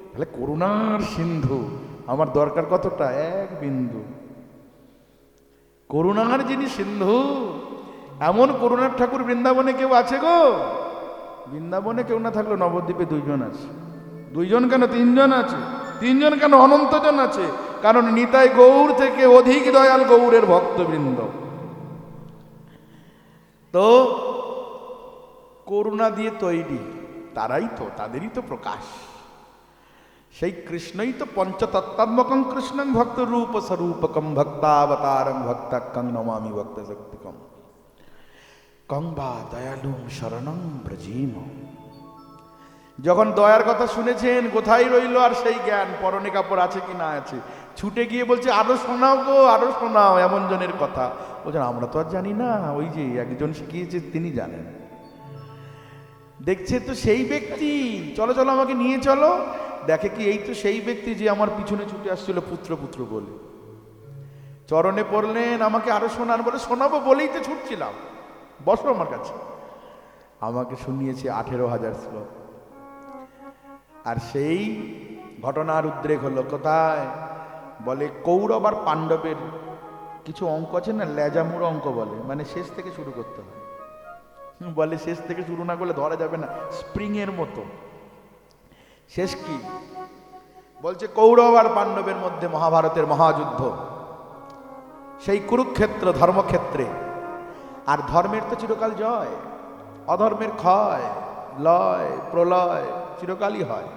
তাহলে করুণার সিন্ধু আমার দরকার কতটা? 1 বিন্দু। করুণার যিনি সিন্ধু, এমন করুণার ঠাকুর বৃন্দাবনে কেউ আছে গো? বৃন্দাবনে কেউ না থাকলেও নবদ্বীপে 2 জন আছে। 2 জন কেন? 3 জন আছে। 3 জন কেন? অনন্ত জন আছে। কারণ নিতাই গৌর থেকে অধিক দয়াল গৌরের ভক্তবৃন্দ। তো করুণা দিয়ে তৈরি, তারাই তো, তাদেরই তো প্রকাশ। সেই কৃষ্ণই তো পঞ্চতত্ত্বাত্মকং কৃষ্ণং ভক্ত রূপ স্বরূপকম ভক্তাবতারং ভক্তাক্কং নমামি ভক্ত শক্তিকম কং বা দয়ালুং শরণং ব্রজেম। যখন দয়ার কথা শুনেছেন, কোথায় রইল আর সেই জ্ঞান? পরনে কাপড় আছে কি না আছে? ছুটে গিয়ে বলছে আরো শোনাও গো, আরো শোনাও। এমন জনের কথা বলছেন আমরা তো আর জানি না, ওই যে একজন শিখিয়েছে তিনি জানেন। দেখছে তো সেই ব্যক্তি, চলো চলো আমাকে নিয়ে চলো। দেখে কি এই তো সেই ব্যক্তি যে আমার পিছনে ছুটে আসছিল পুত্র পুত্র বলে। চরণে পড়লেন, আমাকে আরো শোনান বলে। শোনাবো বলেই তো ছুটছিলাম, বসো আমার কাছে। আমাকে শুনিয়েছে 18,000 শ্লোক। আর সেই ঘটনার উদ্রেক হলো কোথায়? বলে কৌরব আর পাণ্ডবের কিছু অঙ্ক আছে না, লেজামুড়ো অঙ্ক বলে, মানে শেষ থেকে শুরু করতে হয়। বলে শেষ থেকে শুরু না করলে ধরা যাবে না, স্প্রিং এর মতো। শেষ কি? বলছে কৌরব আর পাণ্ডবের মধ্যে মহাভারতের মহাযুদ্ধ, সেই কুরুক্ষেত্র ধর্মক্ষেত্রে। আর ধর্মের তো চিরকাল জয়, অধর্মের ক্ষয়, লয় প্রলয় চিরকালই হয়।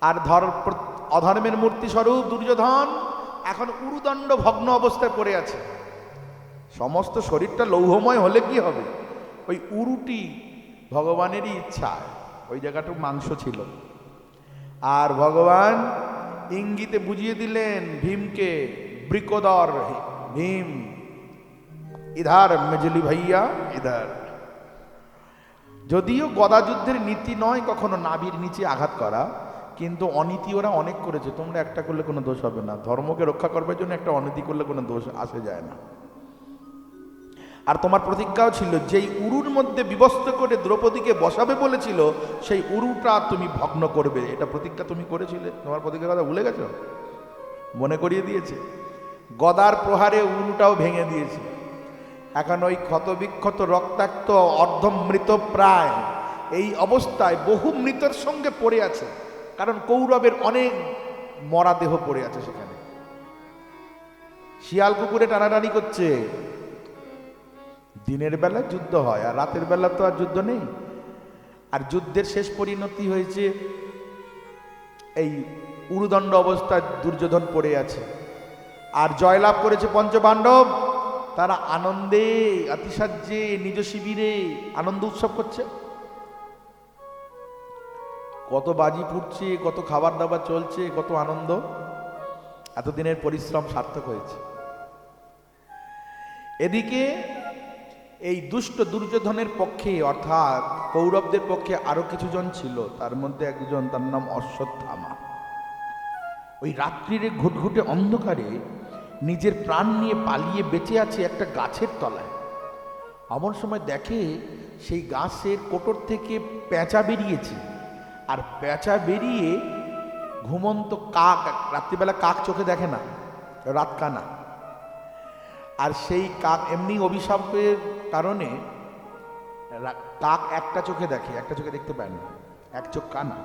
আর অধর্মের মূর্তি স্বরূপ দুর্যোধন এখন উরুদণ্ড ভগ্ন অবস্থায় পড়ে আছে। সমস্ত শরীরটা লৌহময় হলে কি হবে? ওই উরুটি ভগবানেরই ইচ্ছায় ওই জায়গাটা মাংস ছিল। আর ভগবান ইঙ্গিতে বুঝিয়ে দিলেন ভীমকে, বৃকোদর ভীম, ইধার মেজলি ভাইয়া ইধার। যদিও গদাযুদ্ধের নীতি নয় কখনো নাভির নিচে আঘাত করা, কিন্তু অনীতি ওরা অনেক করেছে। তোমরা একটা করলে কোনো দোষ হবে না, ধর্মকে রক্ষা করবার জন্য একটা অনীতি করলে কোনো দোষ আসে যায় না। আর তোমার প্রতিজ্ঞাও ছিল, যেই উরুর মধ্যে বিবস্ত করে দ্রৌপদীকে বসাবে বলেছিল, সেই উরুটা তুমি ভগ্ন করবে, এটা প্রতিজ্ঞা তুমি করেছিলে। তোমার প্রতিজ্ঞার কথা ভুলে গেছো? মনে করিয়ে দিয়েছে। গদার প্রহারে উরুটাও ভেঙে দিয়েছে। এখন ওই ক্ষতবিক্ষত রক্তাক্ত অর্ধমৃত প্রায় এই অবস্থায় বহু মৃতের সঙ্গে পড়ে আছে। কারণ কৌরবের অনেক মরা দেহ পড়ে আছে সেখানে। শিয়াল কুকুরে টানাটানি করছে। দিনের বেলা যুদ্ধ হয়, আর রাতের বেলা তো আর যুদ্ধ নেই। আর যুদ্ধের শেষ পরিণতি হয়েছে এই উরুদণ্ড অবস্থায় দুর্যোধন পড়ে আছে, আর জয়লাভ করেছে পঞ্চপাণ্ডব। তারা আনন্দে আতিশায্যে নিজ শিবিরে আনন্দ উৎসব করছে। কত বাজি ফুটছে, কত খাবার দাবার চলছে, কত আনন্দ। এতদিনের পরিশ্রম সার্থক হয়েছে। এদিকে এই দুষ্ট দুর্যোধনের পক্ষে অর্থাৎ কৌরবদের পক্ষে আরো কিছু জন ছিল। তার মধ্যে একজন, তার নাম অশ্বত্থামা। ওই রাত্রির ঘুটঘুটে অন্ধকারে নিজের প্রাণ নিয়ে পালিয়ে বেঁচে আছে একটা গাছের তলায়। এমন সময় দেখে সেই গাছের কোটর থেকে পেঁচা বেরিয়েছে, আর পেঁচা বেরিয়ে ঘুমন্ত কাক, রাত্রিবেলা কাক চোখে দেখে না, রাত কানা, আর সেই কাক এমনি অভিশাপের কারণে কাক একটা চোখে দেখে, একটা চোখে দেখতে পায় না, এক চোখ কানা।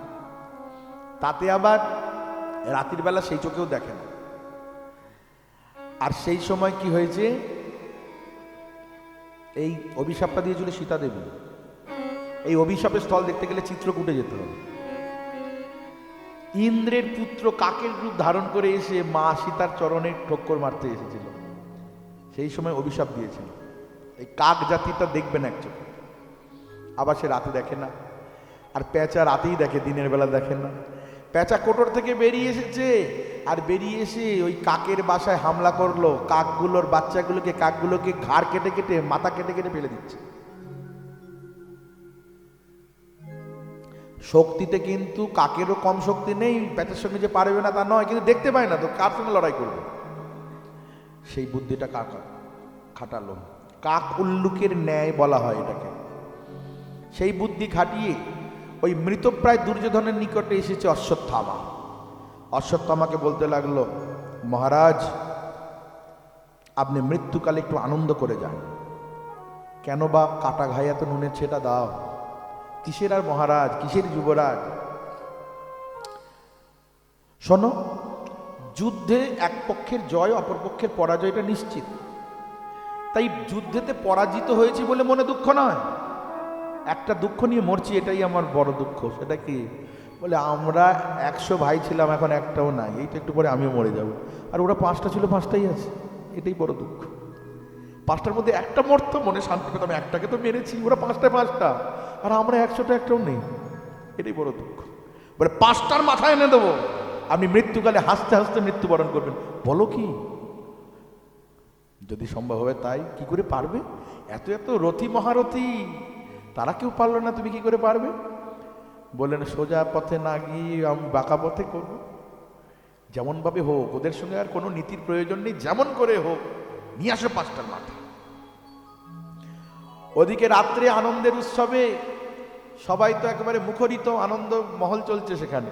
তাতে আবার রাতের বেলা সেই চোখেও দেখে না। আর সেই সময় কি হয়েছে, এই অভিশাপটা দিয়েছিল সীতা দেবী। এই অভিশাপের স্থল দেখতে গেলে চিত্রকূটে যেতে হবে। ইন্দ্রের পুত্র কাকের রূপ ধারণ করে এসে মা সীতার চরণে ঠক্কর মারতে এসেছিল। সেই সময় অভিশাপ দিয়েছিল এই কাক জাতিটা দেখবে না এক চোখে। আবার সে রাতে দেখে না, আর পেঁচা রাতেই দেখে, দিনের বেলা দেখে না। পেঁচা কোটর থেকে বেরিয়ে এসেছে, আর বেরিয়ে এসে ওই কাকের বাসায় হামলা করলো। কাকগুলোর বাচ্চাগুলোকে, কাকগুলোকে ঘাড় কেটে কেটে, মাথা কেটে কেটে ফেলে দিচ্ছে। শক্তিতে কিন্তু কাকেরও কম শক্তি নেই, পেঁচার সঙ্গে যে পারবে না তা নয়, কিন্তু দেখতে পায় না তো কার সঙ্গে লড়াই করবে। সেই বুদ্ধিটা কাক খাটালো। কাক উল্লুকের ন্যায় বলা হয় এটাকে। সেই বুদ্ধি খাটিয়ে ওই মৃতপ্রায় দুর্যোধনের নিকটে এসেছে অশ্বত্থামা। অশ্বত্থামাকে বলতে লাগলো, মহারাজ, আপনি মৃত্যুকালে একটু আনন্দ করে যান। কেন বা কাটা ঘাই এত নুনের ছেটা দাও? কিসের আর মহারাজ, কিসের যুবরাজ? শোনো, যুদ্ধে এক পক্ষের জয়, অপর পক্ষের পরাজয়টা নিশ্চিত। তাই যুদ্ধেতে পরাজিত হয়েছি বলে মনে দুঃখ নয়, একটা দুঃখ নিয়ে মরছি, এটাই আমার বড় দুঃখ। সেটা কি? বলে আমরা 100 ভাই ছিলাম, এখন একটাও নাই, এই তো একটু পরে আমিও মরে যাব। আর ওরা 5টা ছিল, 5টাই আছে, এটাই বড় দুঃখ। 5টার মধ্যে একটা মরতো, মনে শান্তি পেতাম, একটাকে তো মেরেছি, ওরা 5টায় 5টা, আর আমরা 100টা একটাও নেই, এটাই বড় দুঃখ। বলে 5টার মাথায় এনে দেবো, আপনি মৃত্যুকালে হাসতে হাসতে মৃত্যুবরণ করবেন। বলো কি? যদি সম্ভব হবে তাই। কি করে পারবে? এত এত রথী মহারথী, তারা কেউ পারলো না, তুমি কি করে পারবে? বললেন, সোজা পথে না গিয়ে আমি বাঁকা পথে করবো। যেমন ভাবে হোক, ওদের সঙ্গে আর কোনো নীতির প্রয়োজন নেই, যেমন করে হোক নিয়ে আসো 5টার মাথা। ওদিকে রাত্রে আনন্দের উৎসবে সবাই তো একেবারে মুখরিত, আনন্দ মহল চলছে সেখানে।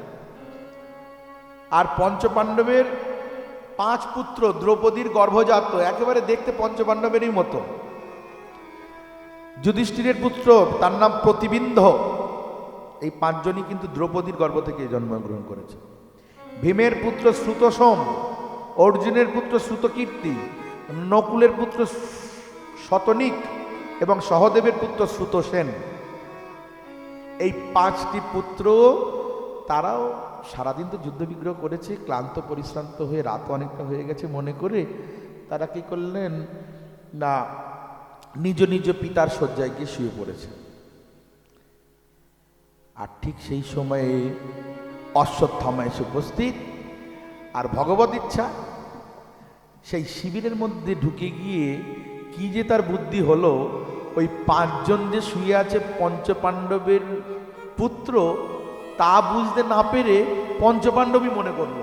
আর পঞ্চপাণ্ডবের 5 পুত্র, দ্রৌপদীর গর্ভজাত, একেবারে দেখতে পঞ্চপাণ্ডবেরই মতো। যুধিষ্ঠিরের পুত্র, তার নাম প্রতিবিন্ধ। এই 5 জনই কিন্তু দ্রৌপদীর গর্ভ থেকে জন্মগ্রহণ করেছে। ভীমের পুত্র শ্রুতসোম, অর্জুনের পুত্র শ্রুতকীর্তি, নকুলের পুত্র শতনিক এবং সহদেবের পুত্র শ্রুতসেন। এই 5টি পুত্র, তারাও সারাদিন তো যুদ্ধ বিগ্রহ করেছে, ক্লান্ত পরিশ্রান্ত হয়ে রাত অনেকটা হয়ে গেছে মনে করে তারা কি করলেন না, নিজ নিজ পিতার শয্যায় গিয়ে শুয়ে পড়েছে। আর ঠিক সেই সময়ে অশ্বত্থামা এসে উপস্থিত। আর ভগবত ইচ্ছা, সেই শিবিরের মধ্যে ঢুকে গিয়ে কি যে তার বুদ্ধি হলো, ওই 5 জন যে শুয়ে আছে পঞ্চপাণ্ডবের পুত্র, তা বুঝতে না পেরে পঞ্চপাণ্ডবই মনে করল।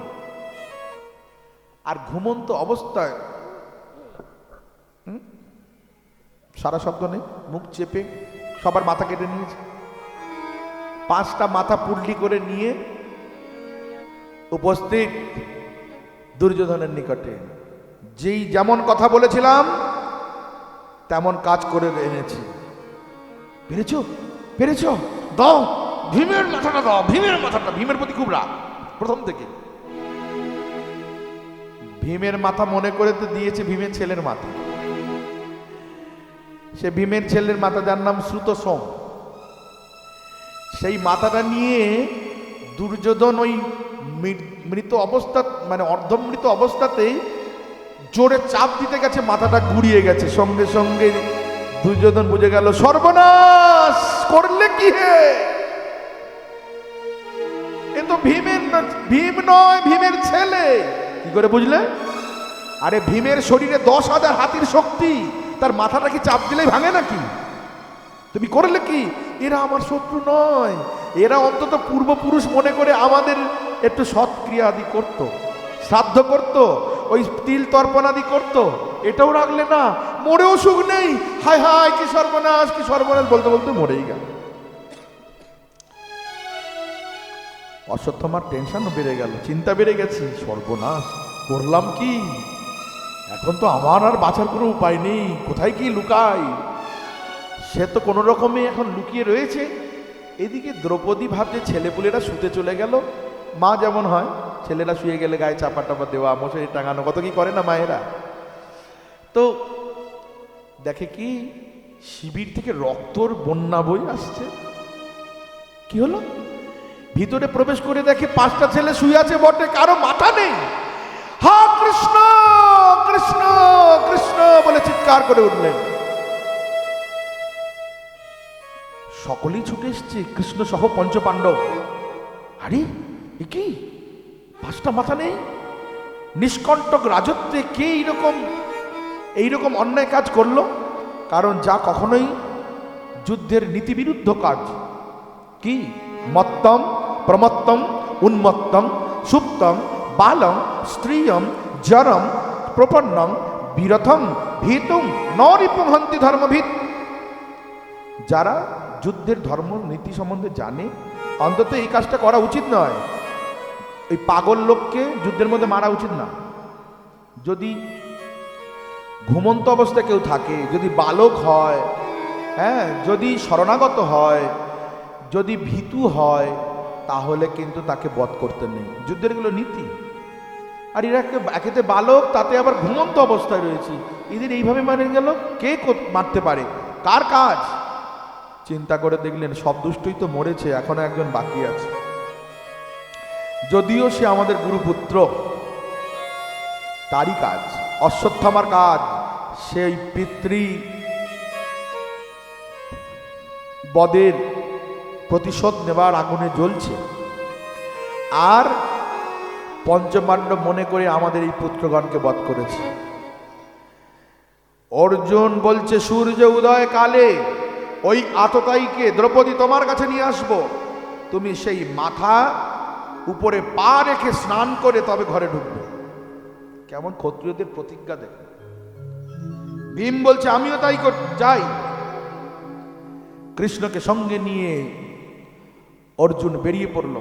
আর ঘুমন্ত অবস্থায়, সারা শব্দ নেই, মুখ চেপে সবার মাথা কেটে নিয়েছে। 5টা মাথা পুল্লি করে নিয়ে উপস্থিত দুর্যোধনের নিকটে। যেই যেমন কথা বলেছিলাম তেমন কাজ করে এনেছি। পেরেছো? পেরেছো? দাও ভীমের মাথাটা দাও, ভীমের মাথাটা। ভীমের প্রতি খুব রাগ প্রথম থেকে। ভীমের মাথা মনে করে তো দিয়েছে ভীমের ছেলের মাথা। সে ভীমের ছেলের মাথা, যার নাম শ্রুতসোম, সেই মাথাটা নিয়ে দুর্যোধন ওই মৃত অবস্থা, মানে অর্ধমৃত অবস্থাতেই জোরে চাপ দিতে গেছে, মাথাটা গুড়িয়ে গেছে। সঙ্গে সঙ্গে দুর্যোধন বুঝে গেল সর্বনাশ করলে কি হে, এ তো ভীম নয়, ভীমের ছেলে। কি করে বুঝলে? আরে ভীমের শরীরে 10,000 হাতির শক্তি, তার মাথাটা কি চাপ দিলেই ভাঙে নাকি? তুমি করলে কি? এরা আমার শত্রু নয়, এরা অন্তত পূর্বপুরুষ মনে করে আমাদের একটু সৎক্রিয়া আদি করত, শ্রাদ্ধ করত, ওই তিল তর্পণ আদি করত। এটাও রাখলে না, মরেও সুখ নেই। হায় হায় কি সর্বনাশ, কি সর্বনাশ বলতে বলতে মরেই গেল। অশ্বত্থামার টেনশনও বেড়ে গেল, চিন্তা বেড়ে গেছে, সর্বনাশ করলাম কি? এখন তো আমার আর বাঁচার কোনো উপায় নেই, কোথায় কি লুকাই? সে তো কোনো রকমে এখন লুকিয়ে রয়েছে। এদিকে দ্রৌপদী ভাবছে ছেলেপুলেরা শুতে চলে গেল। মা যেমন হয়, ছেলেরা শুয়ে গেলে গায়ে চাপা টাপা দেওয়া, মশারি টাঙানো, কত কি করে না মায়েরা। তো দেখে কি শিবির থেকে রক্তর বন্যা বই আসছে। কি হলো? ভিতরে প্রবেশ করে দেখে 5টা ছেলে শুয়ে আছে বটে, কারো মাথা নেই। হা কৃষ্ণ কৃষ্ণ কৃষ্ণ বলে চিৎকার করে উঠলেন। সকলেই ছুটে এসছে, কৃষ্ণ সহ পঞ্চপাণ্ডব। আরে এ কি, 5টা মাথা নেই? নিষ্কণ্টক রাজত্বে কে এইরকম অন্যায় কাজ করলো? কারণ যা কখনোই যুদ্ধের নীতিবিরুদ্ধ কাজ। কি? মত্তম প্রমত্তম উন্মত্তম সুপ্তম বালম স্ত্রিয়ম জরম প্রপন্নম বীরথম ভীতুম নরিপুহন্তি ধর্মভিত। যারা যুদ্ধের ধর্ম নীতি সম্বন্ধে জানে, অন্তত এই কাজটা করা উচিত নয়। এই পাগল লোককে যুদ্ধের মধ্যে মারা উচিত না। যদি ঘুমন্ত অবস্থায় কেউ থাকে, যদি বালক হয়, হ্যাঁ, যদি শরণাগত হয়, যদি ভীতু হয়, তাহলে কিন্তু তাকে বধ করতে নেই। যুদ্ধের এগুলো নীতি। আর এরা একেতে বালক, তাতে আবার ঘুমন্ত অবস্থায় রয়েছে, এদের এইভাবে মারে গেল, কে মারতে পারে? কার কাজ? চিন্তা করে দেখলেন সব দুষ্টই তো মরেছে, এখনো একজন বাকি আছে। যদিও সে আমাদের গুরুপুত্র, তারই কাজ, অশ্বত্থামার কাজ। সেই পিতৃ বদের প্রতিশোধ নেবার আগুনে জ্বলছে। আর পঞ্চপাণ্ডব মনে করে আমাদের এই পুত্রগণকে বধ করেছে। অর্জুন বলছে সূর্য উদয় কালে ওই আততায়ীকে দ্রৌপদী তোমার কাছে নিয়ে আসব, তুমি সেই মাথা উপরে পা রেখে স্নান করে তবে ঘরে ঢুকবে। কেমন ক্ষত্রিয়দের প্রতিজ্ঞা দেখে। ভীম বলছে আমিও তাই যাই। কৃষ্ণকে সঙ্গে নিয়ে অর্জুন বেরিয়ে পড়ল।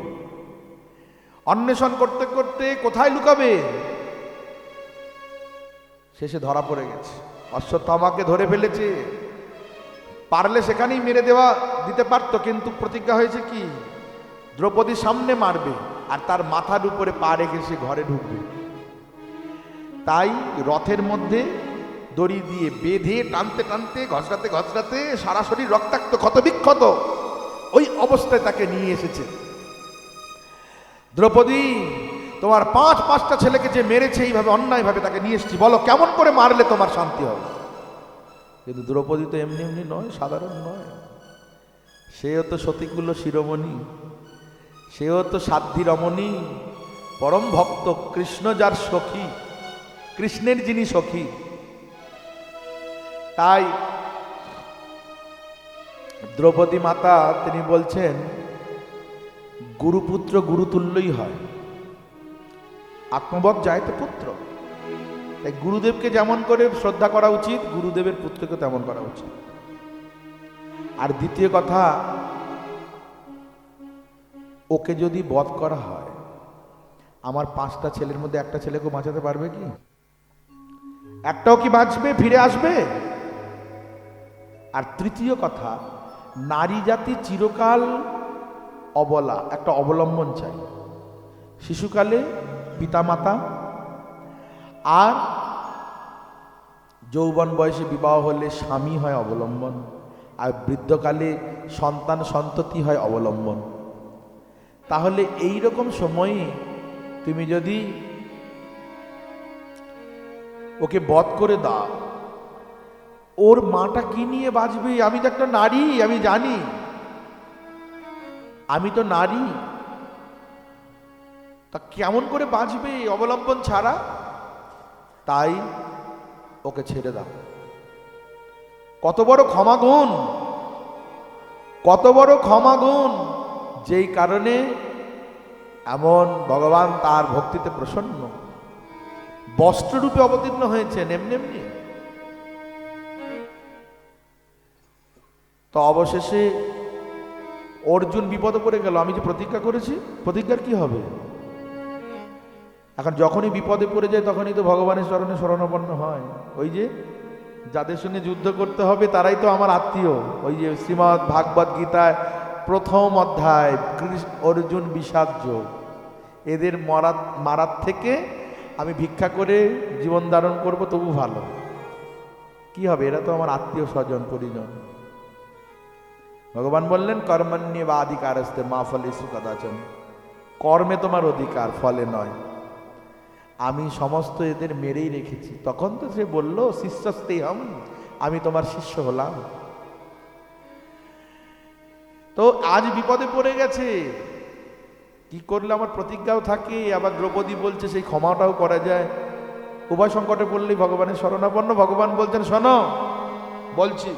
অন্বেষণ করতে করতে কোথায় লুকাবে, শেষে ধরা পড়ে গেছে। অশ্বত্থামাকে ধরে ফেলেছে। পারলে সেখানেই মেরে দিতে পারতো, কিন্তু প্রতিজ্ঞা হয়েছে কি দ্রৌপদীর সামনে মারবে, আর তার মাথার উপরে পা রেখে সে ঘরে ঢুকবে। তাই রথের মধ্যে দড়ি দিয়ে বেঁধে টানতে টানতে ঘষড়াতে ঘষড়াতে সারা শরীর রক্তাক্ত ক্ষত বিক্ষত ওই অবস্থায় তাকে নিয়ে এসেছে। দ্রৌপদী, তোমার 5টা ছেলেকে যে মেরেছে এইভাবে অন্যায়ভাবে তাকে নিয়ে এসেছি, বলো কেমন করে মারলে তোমার শান্তি হবে। কিন্তু দ্রৌপদী তো এমনি এমনি নয়, সাধারণ নয়। সেও তো সতীকুল্য শিরোমণি, সেও তো সাধ্বী রমণী, পরম ভক্ত, কৃষ্ণ যার সখী, কৃষ্ণের যিনি সখী। তাই দ্রৌপদী মাতা তিনি বলছেন গুরুপুত্র গুরুতুল্যই হয়, আত্মবৎ যায়তে পুত্র। তাই গুরুদেবকে যেমন করে শ্রদ্ধা করা উচিত, গুরুদেবের পুত্রকে তেমন করা উচিত। আর দ্বিতীয় কথা, ওকে যদি বধ করা হয়, আমার 5টা ছেলের মধ্যে একটা ছেলেকে বাঁচাতে পারবে কি? একটাও কি বাঁচবে, ফিরে আসবে? আর তৃতীয় কথা, নারী জাতি চিরকাল অবলা, একটা অবলম্বন চাই। শিশুকালে পিতামাতা, আর যৌবন বয়সে বিবাহ হলে স্বামী হয় অবলম্বন, আর বৃদ্ধকালে সন্তান সন্ততি হয় অবলম্বন। তাহলে এই রকম সময়ে তুমি যদি ওকে বধ করে দাও, ওর মাটা কি নিয়ে বাঁচবে? আমি তো একটা নারী, আমি জানি, আমি তো নারী, তা কেমন করে বাঁচবে অবলম্বন ছাড়া? তাই ওকে ছেড়ে দাও। কত বড় ক্ষমাগুণ, কত বড় ক্ষমাগুণ! যেই কারণে এমন ভগবান তার ভক্তিতে প্রসন্ন, বস্ত্ররূপে অবতীর্ণ হয়েছেন এমনি এমনি। তো অবশেষে অর্জুন বিপদে পড়ে গেল। আমি যে প্রতিজ্ঞা করেছি, প্রতিজ্ঞার কি হবে? এখন যখনই বিপদে পড়ে যায় তখনই তো ভগবানের চরণে শরণাপন্ন হয়। ওই যে যাদের সঙ্গে যুদ্ধ করতে হবে তারাই তো আমার আত্মীয়। ওই যে শ্রীমদ্ ভাগবত গীতায় প্রথম অধ্যায়, অর্জুন বিষাদ যোগ। এদের মারার থেকে আমি ভিক্ষা করে জীবন ধারণ করব তবু ভালো। কি হবে? এরা তো আমার আত্মীয় স্বজন পরিজন। ভগবান বললেন কর্মণ্যেবাধিকারস্তে মা ফলেষু কদাচন, কর্মে তোমার অধিকার, ফলে নয়। আমি সমস্ত এদের মেরেই রেখেছি। তখন তো সে বলল শিষ্যস্তেহম, আমি তোমার শিষ্য হলাম। তো আজ বিপদে পড়ে গেছে, কি করলে আমার প্রতিজ্ঞাও থাকে, আবার দ্রৌপদী বলছে সেই ক্ষমাটাও করা যায়। উভয় সংকটে পড়লেই ভগবানের শরণাপন্ন। ভগবান বলছেন শোনো, বলছি,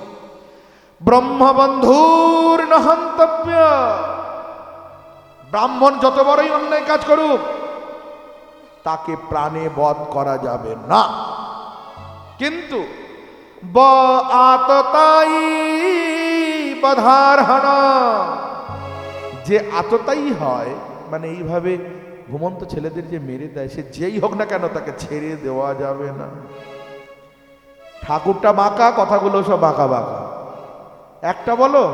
ব্রহ্মবন্ধুর ন হন্তব্য, ব্রাহ্মণ যত বড়ই অন্যায় কাজ করুক তাকে প্রাণে বধ করা যাবে না। কিন্তু আততাই বধারহণ, যে আততাই হয়, মানে এইভাবে ঘুমন্ত ছেলেদের যে মেরে দেয়, সে যেই হোক না কেন তাকে ছেড়ে দেওয়া যাবে না। ঠাকুরটা বাঁকা, কথাগুলো সব বাঁকা বাঁকা। একটা বলো,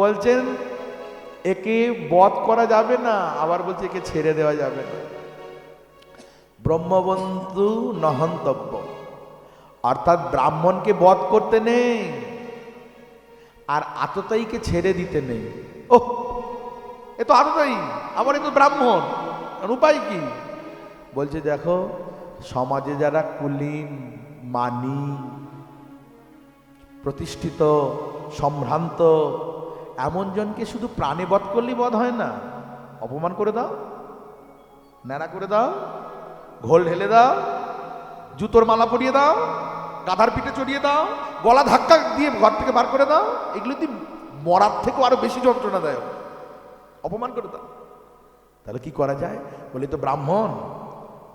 বলছেন একে বধ করা যাবে না, আবার বলছে একে ছেড়ে দেওয়া যাবে না। ব্রহ্মবন্ধু নহন্তব্য, অর্থাৎ ব্রাহ্মণকে বধ করতে নেই আর আততায়ীকে ছেড়ে দিতে নেই। ওহ, এ তো আততায়ী, আবার এ তো ব্রাহ্মণ, উপায় কি? বলছে দেখো, সমাজে যারা কুলীন, মানি, প্রতিষ্ঠিত, সম্ভ্রান্ত, এমন জনকে শুধু প্রাণে বধ করলেই বধ হয় না। অপমান করে দাও, ন্যাড়া করে দাও, ঘোল ঢেলে দাও, জুতোর মালা পরিয়ে দাও, গাধার পিঠে চড়িয়ে দাও, গলা ধাক্কা দিয়ে ঘর থেকে বার করে দাও, এগুলো তুই মরার থেকেও আরো বেশি যন্ত্রণা দেয়। অপমান করে দাও। তাহলে কি করা যায়? বলে তো ব্রাহ্মণ,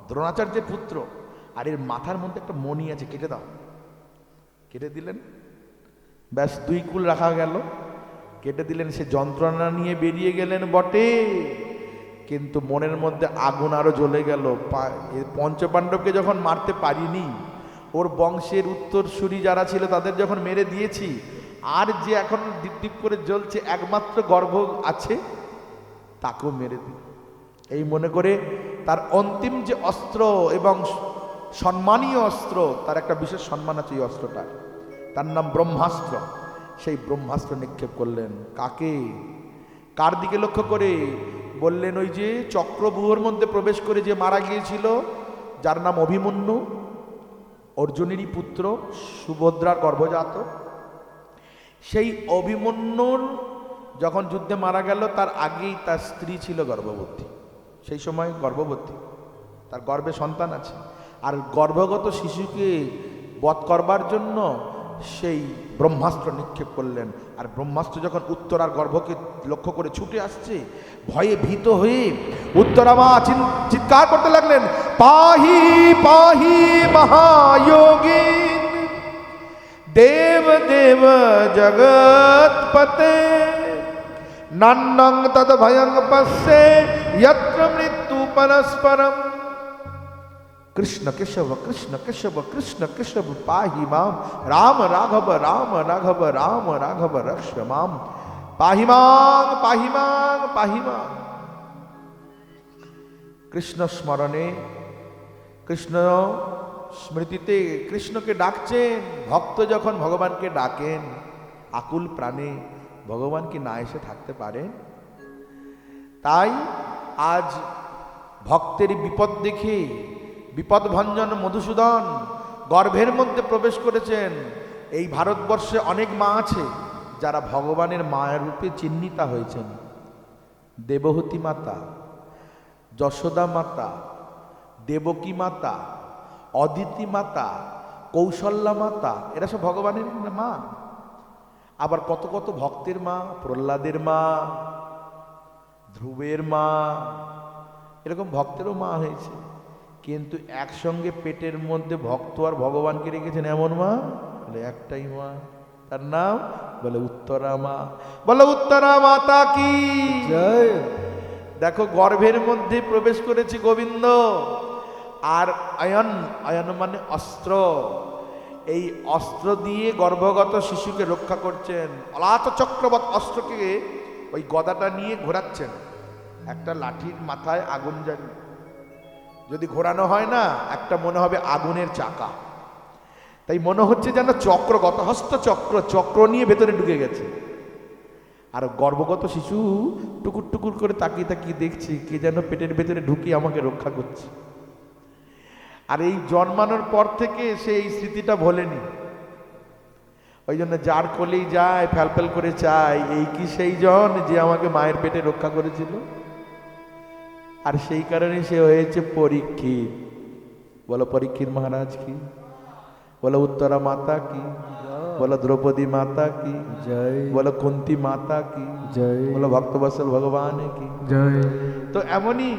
দ্রোণাচার্যের পুত্র, আর এর মাথার মধ্যে একটা মণি আছে, কেটে দাও। কেটে দিলেন, ব্যাস 2 কুল রাখা গেল। কেটে দিলেন, সে যন্ত্রণা নিয়ে বেরিয়ে গেলেন বটে, কিন্তু মনের মধ্যে আগুন আরো জ্বলে গেল। পঞ্চপাণ্ডবকে যখন মারতে পারিনি, ওর বংশের উত্তরসূরি যারা ছিল তাদের যখন মেরে দিয়েছি, আর যে এখন ডিপ ডিপ করে জ্বলছে একমাত্র গর্ভ আছে, তাকেও মেরে দিই। এই মনে করে তার অন্তিম যে অস্ত্র এবং সম্মানীয় অস্ত্র, তার একটা বিশেষ সম্মান আছে এই অস্ত্রটা, তার নাম ব্রহ্মাস্ত্র। সেই ব্রহ্মাস্ত্র নিক্ষেপ করলেন। কাকে? কার দিকে লক্ষ্য করে? বললেন ওই যে চক্রব্যূহের মধ্যে প্রবেশ করে যে মারা গিয়েছিল, যার নাম অভিমন্যু, অর্জুনেরই পুত্র, সুভদ্রার গর্ভজাত। সেই অভিমন্যুর যখন যুদ্ধে মারা গেল, তার আগেই তার স্ত্রী ছিল গর্ভবতী। সেই সময় গর্ভবতী, তার গর্ভে সন্তান আছে। আর গর্ভগত শিশুকে বধ করবার জন্য সেই ব্রহ্মাস্ত্র নিক্ষেপ করলেন। আর ব্রহ্মাস্ত্র যখন উত্তরার গর্ভকে লক্ষ্য করে ছুটে আসছে, ভয়ে ভীত হয়ে উত্তরামা চিৎকার করতে লাগলেন, পাহি পাহি মহাযোগীন দেব দেব জগৎপতে নান্নং তদ ভয়ং পশ্যে যত্র মৃত্যু পরস্পরম। কৃষ্ণ কেশব কৃষ্ণ কেশব কৃষ্ণ কেশব পাহি মাম, রাম রাঘব রাম রাঘব রাম রাঘব রক্ষ মাম। পাহিমাং পাহিমাং পাহিমাং। কৃষ্ণ স্মরণে, কৃষ্ণ স্মৃতিতে কৃষ্ণকে ডাকছেন। ভক্ত যখন ভগবানকে ডাকেন আকুল প্রাণে, ভগবান কি না এসে থাকতে পারেন? তাই আজ ভক্তের বিপদ দেখে বিপদভঞ্জন মধুসূদন গর্ভের মধ্যে প্রবেশ করেছেন। এই ভারতবর্ষে অনেক মা আছে যারা ভগবানের মায়ের রূপে চিহ্নিতা হয়েছেন। দেবহূতি মাতা, যশোদা মাতা, দেবকী মাতা, অদিতি মাতা, কৌশল্যা মাতা, এরা সব ভগবানের মা। আবার কত কত ভক্তের মা, প্রহ্লাদের মা, ধ্রুবের মা, এরকম ভক্তেরও মা হয়েছে। কিন্তু একসঙ্গে পেটের মধ্যে ভক্ত আর ভগবানকে রেখেছেন এমন মা বলে একটাই মা, তার নাম বলে উত্তরা মা। বলে উত্তরা মাতা কি জয়। দেখো গর্ভের মধ্যে প্রবেশ করেছে গোবিন্দ। আর আয়ন, আয়ন মানে অস্ত্র, এই অস্ত্র দিয়ে গর্ভগত শিশুকে রক্ষা করছেন। অলাত চক্রবৎ অস্ত্রকে ওই গদাটা নিয়ে ঘোরাচ্ছেন। একটা লাঠির মাথায় আগুন জ্বালিয়ে যদি ঘোরানো হয় না, একটা মনে হবে আগুনের চাকা। তাই মনে হচ্ছে যেন চক্র, গতহস্ত চক্র, চক্র নিয়ে ভেতরে ঢুকে গেছে। আর গর্ভগত শিশু টুকুর টুকুর করে তাকিয়ে তাকিয়ে দেখছে কে যেন পেটের ভেতরে ঢুকিয়ে আমাকে রক্ষা করছে। আর এই জন্মানোর পর থেকে সে এই স্মৃতিটা ভোলেনি। ওই জন্য যার কোলেই যায় ফ্যালফ্যাল করে চায় এই কি সেই জন যে আমাকে মায়ের পেটে রক্ষা করেছিল। আর সেই কারণে সে হয়েছে পরীক্ষিত। বলো পরীক্ষিত মহারাজ কি, বলো উত্তরা মাতা কি, বলো দ্রৌপদী মাতা কি জয়, বলো কুন্তি মাতা কি জয়, বলো ভক্তবৎসল ভগবান কি জয়। তো এমনই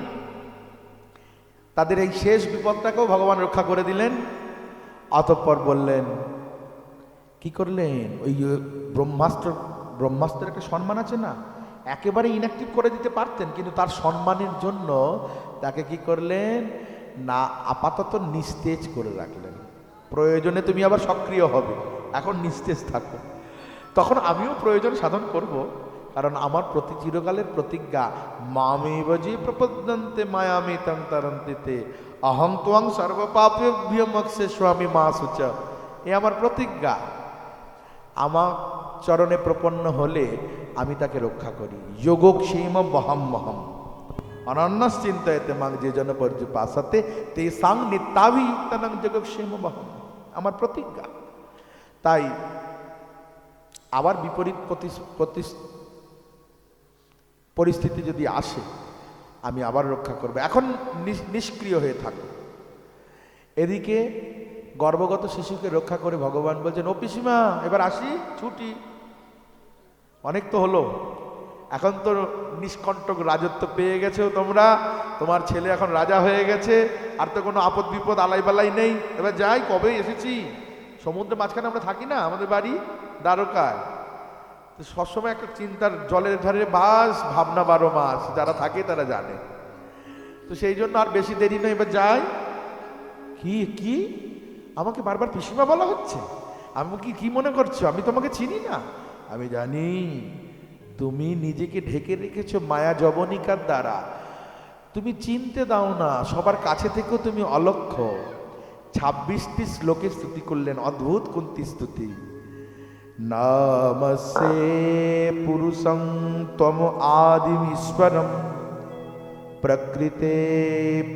তাদের এই শেষ বিপদটাকেও ভগবান রক্ষা করে দিলেন। অতঃপর বললেন কি করলেন, ওই ব্রহ্মাস্ত্রের একটা সম্মান আছে না, একেবারে ইনঅ্যাক্টিভ করে দিতে পারতেন, কিন্তু তার সম্মানের জন্য তাকে কি করলেন না, আপাতত নিস্তেজ করে রাখলেন। প্রয়োজনে তুমি আবার সক্রিয় হবে, এখন নিস্তেজ থাকো। তখন আমিও প্রয়োজন সাধন করব, কারণ আমার প্রতি চিরকালের প্রতিজ্ঞা মামেব যে প্রপদ্যন্তে মায়ামি তং তরন্তিতে অহং ত্বং সর্বপাপেভ্যো মোক্ষে স্বামী মা সুচ। এ আমার প্রতিজ্ঞা। আমার চরণে প্রপন্ন হলে আমি তাকে রক্ষা করি। যোগক্ষেম বহম মহম অনন্যাস চিন্তায়তে মাং যে জন পর্যুপাসতে তে সাং নিত্যাভিতনং যোগক্ষেম বহম, আমার প্রতিজ্ঞা। তাই আবার বিপরীত পরিস্থিতি যদি আসে আমি আবার রক্ষা করব। এখন নিষ্ক্রিয় হয়ে থাকো। এদিকে গর্ভগত শিশুকে রক্ষা করে ভগবান বলছেন ও পিসিমা এবার আসি, ছুটি অনেক তো হলো, এখন তো নিষ্কণ্টক রাজত্ব পেয়ে গেছো তোমরা, তোমার ছেলে এখন রাজা হয়ে গেছে, আর তো কোনো আপদ বিপদ আলাই বালাই নেই, এবার যাই, কবে এসেছি, সমুদ্রের মাঝখানে আমরা থাকি না, আমাদের বাড়ি দ্বারকায়, তো সবসময় একটা চিন্তার জলের ধারে বাস, ভাবনা 12 মাস, যারা থাকে তারা জানে। তো সেই জন্য আর বেশি দেরি নয়, এবার যাই। কি কি আমাকে বারবার পিসিমা বলা হচ্ছে, আমি কি মনে করছো আমি তোমাকে চিনি না? আমি জানি তুমি নিজেকে ঢেকে রেখেছো মায়া যবনিকার দ্বারা, তুমি চিনতে দাও না, সবার কাছে থেকেও তুমি অলক্ষ্য। 26টি শ্লোকে স্তুতি করলেন, অদ্ভুত কুন্তি স্তুতি। নামসে পুরুষং ত্বম আদিম ঈশ্বরম প্রকৃতে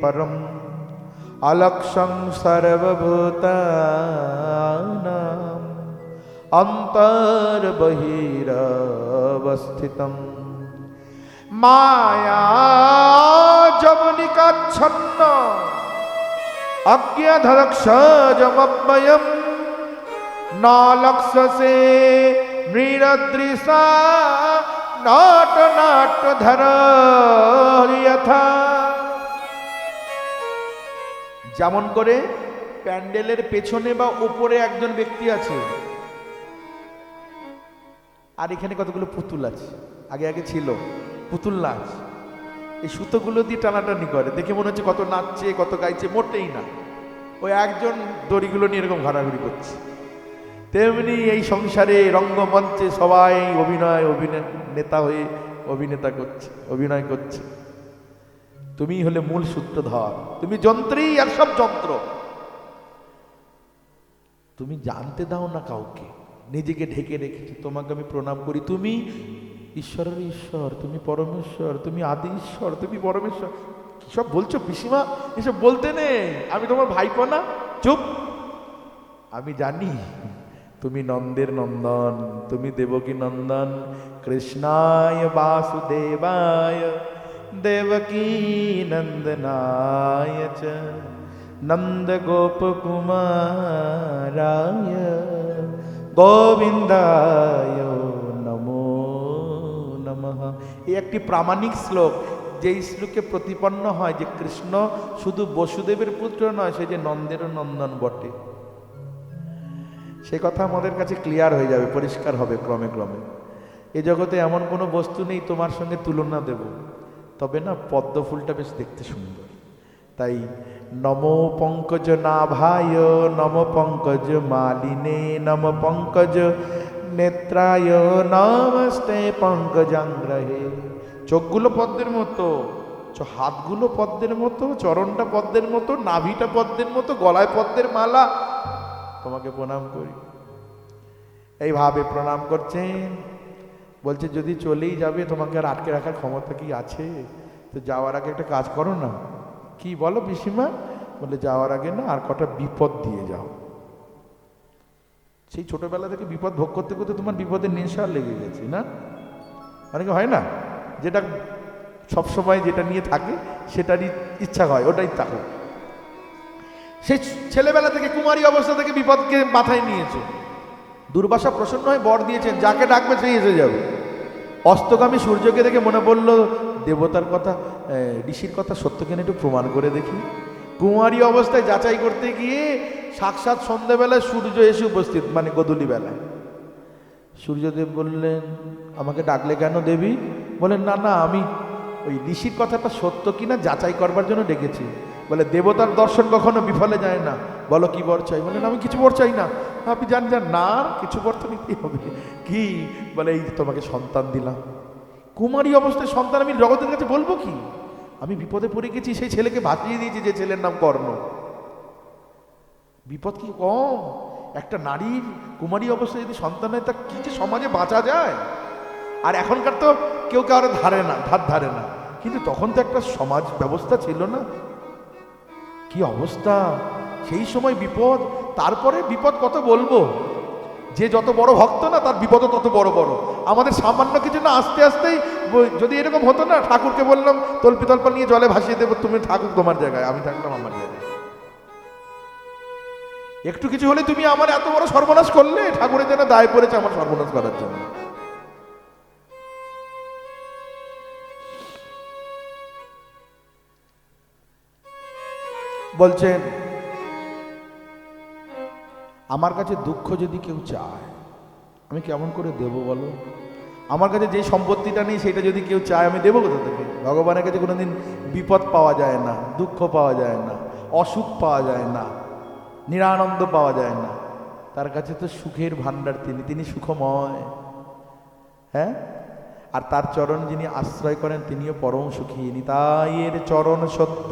পরম অলক্ষং সর্বভূতানাম অন্তর্বহিরবস্থিতম মায়া যবনিকাচ্ছন্ন অজ্ঞাধরক্ষজমব্যয়ম নালক্ষসে মৃণদৃশা নাট নাট ধর যথা। যেমন করে প্যান্ডেলের পেছনে বা উপরে একজন ব্যক্তি আছে, আর এখানে কতগুলো পুতুল আছে, আগে আগে ছিল পুতুল নাচ, এই সুতোগুলো দিয়ে টানাটানি করে, দেখে মনে হচ্ছে কত নাচছে কত গাইছে, মোটেই না, ওই একজন দড়িগুলো নিয়ে এরকম ঘোরাঘুরি করছে। তেমনি এই সংসারে রঙ্গমঞ্চে সবাই অভিনয় নেতা হয়ে অভিনয় করছে। তুমি হলে মূল সূত্রধর, তুমি যন্ত্রী আর সব যন্ত্র। তুমি জানতে দাও না কাউকে, নিজেকে ঢেকে রেখেছি। তোমাকে আমি প্রণাম করি, তুমি ঈশ্বরের ঈশ্বর, তুমি পরমেশ্বর, তুমি আদি ঈশ্বর, তুমি পরমেশ্বর। কি সব বলছো পিসিমা? এসব বলতে নেই, আমি তোমার ভাইপো না। চুপ। আমি জানি তুমি নন্দের নন্দন, তুমি দেবকী নন্দন। কৃষ্ণায় বাসুদেবায় দেবকী নন্দনায় চ নন্দ গোপ কুমারায় গোবিন্দায় নমো নমঃ। এই একটি প্রামাণিক শ্লোক, যেই শ্লোকে প্রতিপন্ন হয় যে কৃষ্ণ শুধু বসুদেবের পুত্র নয়, সে যে নন্দেরও নন্দন বটে। সে কথা আমাদের কাছে ক্লিয়ার হয়ে যাবে, পরিষ্কার হবে ক্রমে ক্রমে। এ জগতে এমন কোনো বস্তু নেই তোমার সঙ্গে তুলনা দেব, তবে না পদ্ম ফুলটা বেশ দেখতে সুন্দর। তাই নমো পঙ্কজ নাভায় নম পঙ্কজ মালিনে নম পঙ্কজ নেত্রায় নমস্তে পঙ্কজাঙ্গ্রহে। চোখগুলো পদ্মের মতো, হাতগুলো পদ্মের মতো, চরণটা পদ্মের মতো, নাভিটা পদ্মের মতো, গলায় পদ্মের মালা। তোমাকে প্রণাম করি। এইভাবে প্রণাম করছেন। বলছে যদি চলেই যাবে, তোমাকে আর আটকে রাখার ক্ষমতা কি আছে? তো যাওয়ার আগে একটা কাজ করো না। কি বলো পিসিমা? বলে যাওয়ার আগে না আর কটা বিপদ দিয়ে যাও। সেই ছোটবেলা থেকে বিপদ ভোগ করতে করতে তোমার বিপদের নেশা লেগে গেছে না? অনেকে হয় না, যেটা সবসময় যেটা নিয়ে থাকে সেটারই ইচ্ছা হয়, ওটাই থাকো। সেই ছেলেবেলা থেকে কুমারী অবস্থা থেকে বিপদকে মাথায় নিয়েছে। দুর্বাসা প্রসন্ন হয়ে বর দিয়েছেন, যাকে ডাকবে সেই এসে যাবে। অস্তগামী সূর্যকে দেখে মনে পড়ল দেবতার কথা, ঋষির কথা সত্য কিনা একটু প্রমাণ করে দেখি। কুমারী অবস্থায় যাচাই করতে গিয়ে সাক্ষাৎ সন্ধ্যাবেলায় সূর্য এসে উপস্থিত, মানে গোধূলি বেলায়। সূর্যদেব বললেন, আমাকে ডাকলে কেন দেবী? বলেন, না না, আমি ওই ঋষির কথাটা সত্য কিনা যাচাই করবার জন্য ডেকেছি। বলে, দেবতার দর্শন কখনো বিফলে যায় না, বলো কি বর চাই? বলেন, আমি কিছু বর চাই না। আপনি জান না, কিছু বর তো নিতেই হবে। কি? বলে, এই তোমাকে সন্তান দিলাম। কুমারী অবস্থায় সন্তান আমি জগতের কাছে বলবো কি? আমি বিপদে পড়ে গেছি, সেই ছেলেকে ভাসিয়ে দিয়েছি যে ছেলের নাম কর্ণ। বিপদ কি কম? একটা নারীর কুমারী অবস্থায় যদি সন্তান হয়, তা কি যে সমাজে বাঁচা যায়। আর এখনকার তো কেউ কারো ধার ধারে না, কিন্তু তখন তো একটা সমাজ ব্যবস্থা ছিল না। কি অবস্থা সেই সময় বিপদ। তারপরে বিপদ কত বলবো, যে যত বড় ভক্ত না তার বিপদও তত বড় বড়। আমাদের সামান্য কিছু না, আস্তে আস্তেই যদি এরকম হতো না, ঠাকুরকে বললাম তল্পি তল্পা নিয়ে জলে ভাসিয়ে দেবো, তুমি ঠাকুর তোমার জায়গায়, আমি থাকলাম আমার জায়গায়। একটু কিছু হলে তুমি আমার এত বড় সর্বনাশ করলে, ঠাকুরের যেন দায় পড়েছে আমার সর্বনাশ করার জন্য। বলছেন, আমার কাছে দুঃখ যদি কেউ চায়, আমি কেমন করে দেব বলো? আমার কাছে যে সম্পত্তিটা নেই সেটা যদি কেউ চায়, আমি দেবো কোথা থেকে? ভগবানের কাছে কোনোদিন বিপদ পাওয়া যায় না, দুঃখ পাওয়া যায় না, অসুখ পাওয়া যায় না, নিরানন্দ পাওয়া যায় না। তার কাছে তো সুখের ভাণ্ডার তিনি সুখময়। হ্যাঁ, আর তার চরণ যিনি আশ্রয় করেন তিনিও পরম সুখী। নিতাইয়ের চরণ সত্য